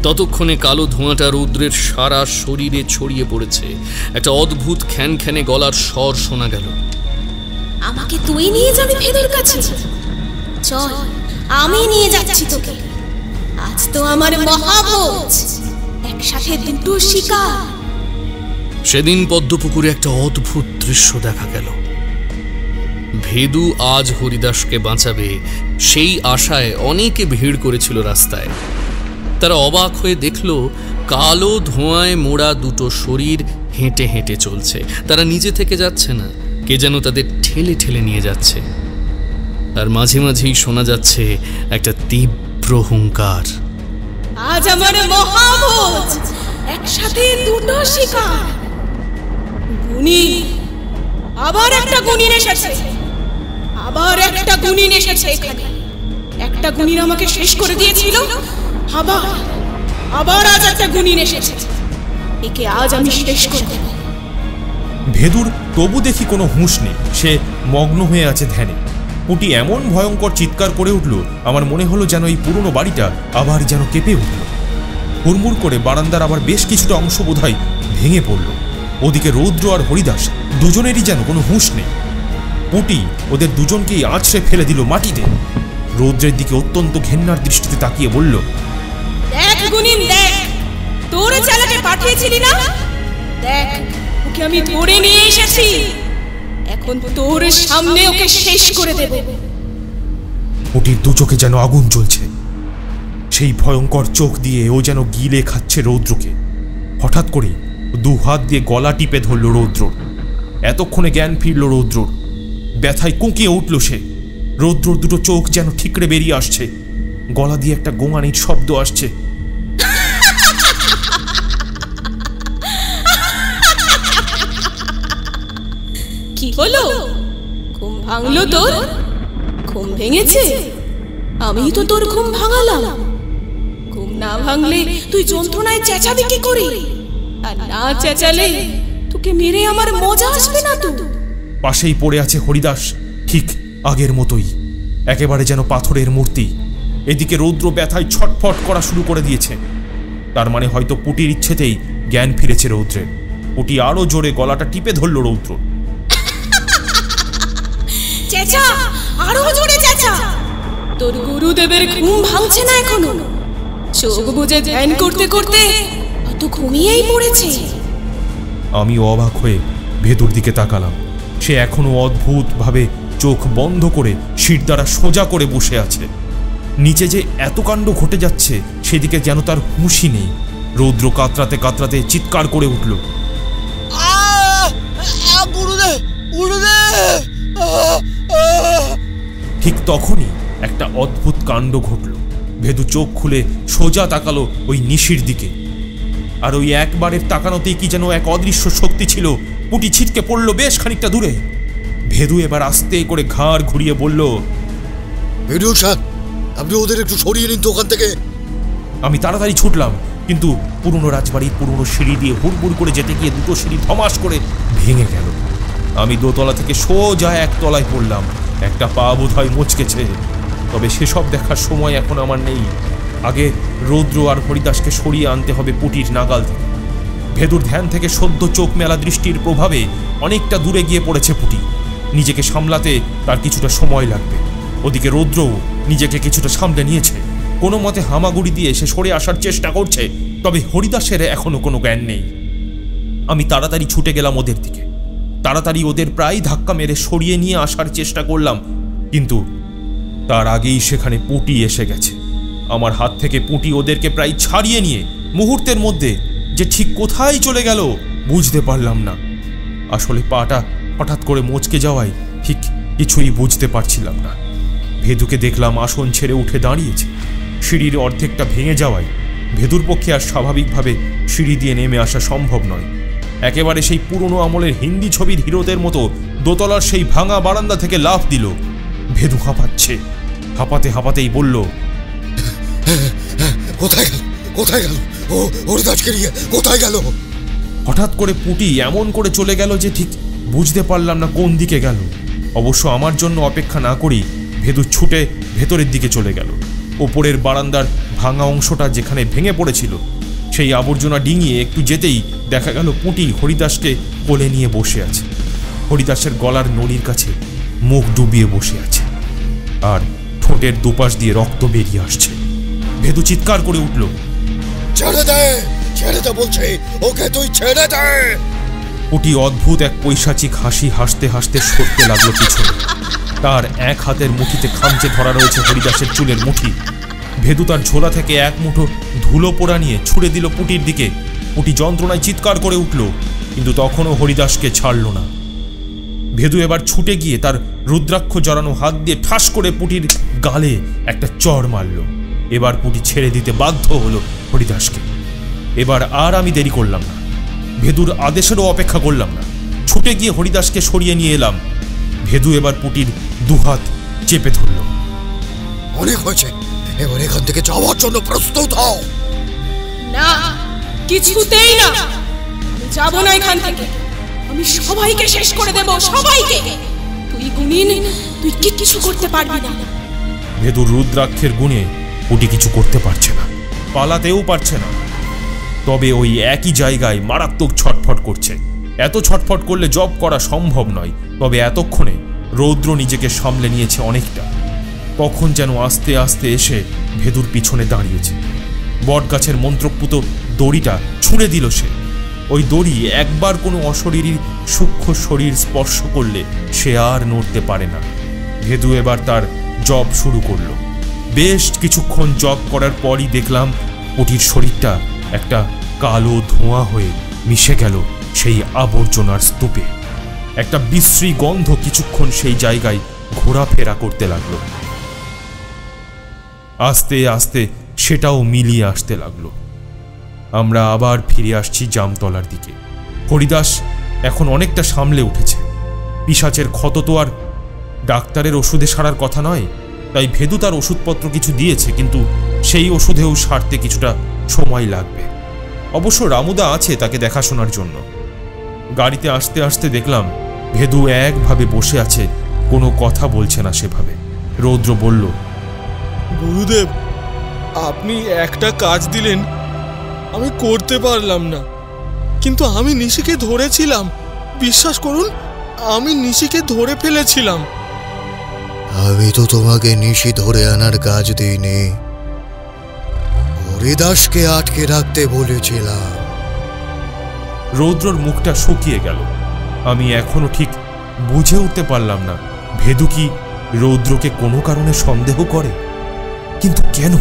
ততক্ষণে কালো ধোঁয়াটা রৌদ্রের সারা শরীরে ছড়িয়ে পড়েছে। একটা অদ্ভুত খ্যানখ্যানে গলার স্বর শোনা গেল। আমাকে তুই নিয়ে যাবি ভেদুর কাছে? চল, আমি নিয়ে যাচ্ছি তোকে। আজ তো আমার মহাভোজ, একসাথে দুটো শিকার। সেদিন পদ্মপুকুরে একটা অদ্ভুত দৃশ্য দেখা গেল। ভেদু আজ হরিদাসকে বাঁচাবে সেই আশায় অনেকে ভিড় করেছিল রাস্তায়। তারা অবাক হয়ে দেখল কালো ধোঁয়ায় মোড়া দুটো শরীর হেঁটে হেঁটে চলছে। তারা নিজে থেকে যাচ্ছে না, কে যেন তাদের ঠেলে ঠেলে নিয়ে যাচ্ছে। আর মাঝে মাঝেই শোনা যাচ্ছে একটা তীব্র হুঙ্কার, আজ আমার মহাভোজ, একসাথে দুটো শিকার। গুনি, আবার একটা গুনিন এসেছে, আবার একটা গুনিন এসেছে এখানে। একটা গুনিন আমাকে শেষ করে দিয়েছিল, আবার আবার আজ একটা গুনিন এসেছে। একে আজ আমি শেষ করে দেব। ভেদুর তবু দেখি কোনো হুঁশ নেই, সে মগ্ন হয়ে আছে ধ্যানে। পুটি এমন ভয়ঙ্কর চিৎকার করে উঠল, আমার মনে হলো যেন এই পুরনো বাড়িটা আবার যেন কেঁপে উঠল। হুড়মুড় করে বারান্দার আবার বেশ কিছুটা অংশ বোধহয় ভেঙে পড়ল। ওদিকে রৌদ্র আর হরিদাস দুজনেরই যেন কোনো হুঁশ নেই। পুটি ওদের দুজনকেই আছড়ে ফেলে দিল মাটিতে। রৌদ্রের দিকে অত্যন্ত ঘেন্নার দৃষ্টিতে তাকিয়ে বলল, দেখ গুনিন, দেখ, তোর চালাকে পাঠিয়েছিলি না? দেখ, ওকে আমি ধরে নিয়ে এসেছি। এখন তোর সামনে ওকে শেষ করে দেব। পুটির দু চোখে যেন আগুন জ্বলছে। সেই ভয়ঙ্কর চোখ দিয়ে ও যেন গিলে খাচ্ছে রৌদ্রকে। হঠাৎ করে দু হাত দিয়ে গলা টিপে ধরল রৌদ্রর। এতক্ষণে জ্ঞান ফিরল রৌদ্রর। ব্যথায় কুঁকিয়ে উঠল সে। রৌদ্রর দুটো চোখ যেন ঠিকরে বেরিয়ে আসছে। গলা দিয়ে একটা গোঙানির শব্দ আসছে। কি হলো? ঘুম ভাঙলো তোর? ঘুম ভেঙেছে? আমি তো তোর ঘুম ভাঙালাম। ঘুম না ভাঙলে তুই যন্ত্রণায় চেঁচাবি কি করে? আর না চেঁচালে তোকে মেরে আমার মজা আসবে না তো? পাশেই পড়ে আছে হরিদাস, ঠিক আগের মতোই, একেবারে যেন পাথরের মূর্তি। এদিকে রৌদ্র ব্যথায় ছটফট করা শুরু করে দিয়েছে। তার মানে হয়তো পুটির ইচ্ছেতেই জ্ঞান ফিরেছে রৌদ্রের। পুটি আরো জোরে গলাটা টিপে ধরল রৌদ্র। চেঁচা, আরো জোরে চেঁচা। তোর গুরুদেবের ঘুম ভাঙছে না এখনো? চোখ বুজে ধ্যান করতে করতে হয়তো ঘুমিয়েই পড়েছে। আমি অবাক হয়ে ভেতর দিকে তাকালাম। সে এখনো অদ্ভুত ভাবে চোখ বন্ধ করে শিরদাঁড়া সোজা করে বসে আছে। নিচে যে এত কাণ্ড ঘটে যাচ্ছে সেদিকে যেন তার হুঁশই নেই। রৌদ্র কাতরাতে কাতরাতে চিৎকার করে উঠল, ঠিক তখনই একটা অদ্ভুত কাণ্ড ঘটল। ভেদু চোখ খুলে সোজা তাকালো ওই নিশির দিকে। আর ওই একবারের তাকানোতেই কি যেন এক অদৃশ্য শক্তি ছিল। পুটি ছিটকে পড়ল বেশ খানিকটা দূরে। ভেদু এবার আস্তে করে ঘাড় ঘুরিয়ে বলল, ভিডিও সাহেব, আপনি ওদের একটু সরিয়ে নিন তো ওখান থেকে। আমি তাড়াতাড়ি ছুটলাম, কিন্তু পুরনো রাজবাড়ির পুরনো সিঁড়ি দিয়ে হুড়মুড় করে যেতে গিয়ে দুটো সিঁড়ি ধমাস করে ভেঙে গেল। আমি দোতলা থেকে সোজা একতলায় পড়লাম। একটা পা বোধহয় মচকেছে, তবে সেসব দেখার সময় এখন আমার নেই। আগে রৌদ্র আর হরিদাসকে সরিয়ে আনতে হবে পুটির নাগাল থেকে। ভেদুর ধ্যান থেকে সদ্য চোখ মেলা দৃষ্টির প্রভাবে অনেকটা দূরে গিয়ে পড়েছে পুটি। নিজেকে সামলাতে তার কিছুটা সময় লাগবে। ওদিকে রৌদ্রও নিজেকে কিছুটা সামলে নিয়েছে। কোনো মতে হামাগুড়ি দিয়ে সে সরে আসার চেষ্টা করছে, তবে হরিদাসের এখনো কোনো জ্ঞান নেই। আমি তাড়াতাড়ি ছুটে গেলাম ওদের দিকে। তাড়াতাড়ি ওদের প্রায় ধাক্কা মেরে সরিয়ে নিয়ে আসার চেষ্টা করলাম, কিন্তু তার আগেই সেখানে পুটি এসে গেছে। আমার হাত থেকে পুটি ওদেরকে প্রায় ছাড়িয়ে নিয়ে মুহূর্তের মধ্যে যে ঠিক কোথায় চলে গেল বুঝতে পারলাম না। আসলে পাটা হঠাৎ করে মচকে যাওয়ায় ঠিক কিছুই বুঝতে পারছিলাম না। ভেদুকে দেখলাম আসন ছেড়ে উঠে দাঁড়িয়েছে। সিঁড়ির অর্ধেকটা ভেঙে যাওয়ায় ভেদুর পক্ষে আর স্বাভাবিকভাবে সিঁড়ি দিয়ে নেমে আসা সম্ভব নয়। একেবারে সেই পুরনো আমলের হিন্দি ছবির হিরোদের মতো দোতলার সেই ভাঙা বারান্দা থেকে লাফ দিল। ভেদু হাঁপাচ্ছে। হাঁপাতে হাঁপাতেই বলল, কোথায় গেল, কোথায় গেল ও? হরিদাসকে নিয়ে কোথায় গেল? হঠাৎ করে পুটি এমন করে চলে গেল যে ঠিক বুঝতে পারলাম না কোন দিকে গেল। অবশ্য আমার জন্য অপেক্ষা না করেই ভেদু ছুটে ভেতরের দিকে চলে গেল। ওপরের বারান্দার ভাঙা অংশটা যেখানে ভেঙে পড়েছিল, সেই আবর্জনা ডিঙিয়ে একটু যেতেই দেখা গেল পুটি হরিদাসকে কোলে নিয়ে বসে আছে। হরিদাসের গলার নড়ির কাছে মুখ ডুবিয়ে বসে আছে, আর ঠোঁটের দুপাশ দিয়ে রক্ত বেরিয়ে আসছে। ভেদু চিৎকার করে উঠল, ছেড়ে দে, ছেড়ে দে বলছে, ওকে তুই ছেড়ে দে। পুটি অদ্ভুত এক পৈশাচিক হাসি হাসতে হাসতে সরতে লাগলো পিছনে। তার এক হাতের মুঠিতে খামচে ধরা রয়েছে হরিদাসের চুলের মুঠি। ভেদু তার ঝোলা থেকে এক মুঠো ধুলো পোড়া নিয়ে ছুড়ে দিল পুটির দিকে। পুটি যন্ত্রণায় চিৎকার করে উঠল, কিন্তু তখনও হরিদাসকে ছাড়ল না। ভেদু এবার ছুটে গিয়ে তার রুদ্রাক্ষ জড়ানো হাত দিয়ে ঠাস করে পুটির গালে একটা চড় মারল। এবার পুটি ছেড়ে দিতে বাধ্য হলো হরিদাসকে। এবার আর আমি দেরি করলাম না, ভেদুর আদেশেরও অপেক্ষা করলাম না। ছুটে গিয়ে হরিদাসকে সরিয়ে নিয়ে এলাম। ভেদু এবার পুটির দুহাত চেপে ধরল। অনেক হয়েছে, এবার এখান থেকে যাওয়ার জন্য প্রস্তুত হও। না, কিছুতেই না, যাব না এখান থেকে। আমি সবাইকে শেষ করে দেব, সবাইকে। তুই গুণিন, তুই কিচ্ছু করতে পারবি না। ভেদুর রুদ্রাক্ষের গুণে পুটি কিছু করতে পারছে না, পালাতেও পারছে না। তবে ওই একই জায়গায় মারাত্মক ছটফট করছে। এত ছটফট করলে জব করা সম্ভব নয়, তবে এতক্ষণে রৌদ্র নিজেকে সামলে নিয়েছে অনেকটা। কখন যেন আস্তে আস্তে এসে ভেদুর পিছনে দাঁড়িয়েছে। বটগাছের মন্ত্রপুত দড়িটা ছুঁড়ে দিল সে। ওই দড়ি একবার কোনো অশরীরী সূক্ষ্ম শরীর স্পর্শ করলে সে আর নড়তে পারে না। ভেদু এবার তার জব শুরু করলো। বেশ কিছুক্ষণ জব করার পরই দেখলাম পুটির শরীরটা একটা কালো ধোঁয়া হয়ে মিশে গেল সেই আবর্জনার স্তূপে। একটা বিশ্রী গন্ধ কিছুক্ষণ সেই জায়গায় ঘোরাফেরা করতে লাগলো। আস্তে আস্তে সেটাও মিলিয়ে আসতে লাগলো। আমরা আবার ফিরে আসছি জামতলার দিকে। হরিদাস এখন অনেকটা সামলে উঠেছে। পিশাচের ক্ষত তো আর ডাক্তারের ওষুধে সারার কথা নয়, তাই ভেদু তার ওষুধপত্র কিছু দিয়েছে, কিন্তু সেই ওষুধেও সারতে কিছুটা সময় লাগবে। অবশ্য রামুদা আছে তাকে দেখাশোনার জন্য। গাড়িতে আসতে আসতে দেখলাম ভেদু একভাবে বসে আছে, কোনো কথা বলছে না সেভাবে। রৌদ্র বলল, গুরুদেব, আপনি একটা কাজ দিলেন, আমি করতে পারলাম না, কিন্তু আমি নিশিকে ধরেছিলাম। বিশ্বাস করুন, আমি নিশিকে ধরে ফেলেছিলাম। আমি তো তোমাকে নিশি ধরে আনার কাজ দিইনি, হরিদাসকে আটকে রাখতে বলেছিলাম। রৌদ্রর মুখটা শুকিয়ে গেল। আমি এখনো ঠিক বুঝে উঠতে পারলাম না ভেদু কি রৌদ্রকে কোনো কারণে সন্দেহ করে, কিন্তু কেন?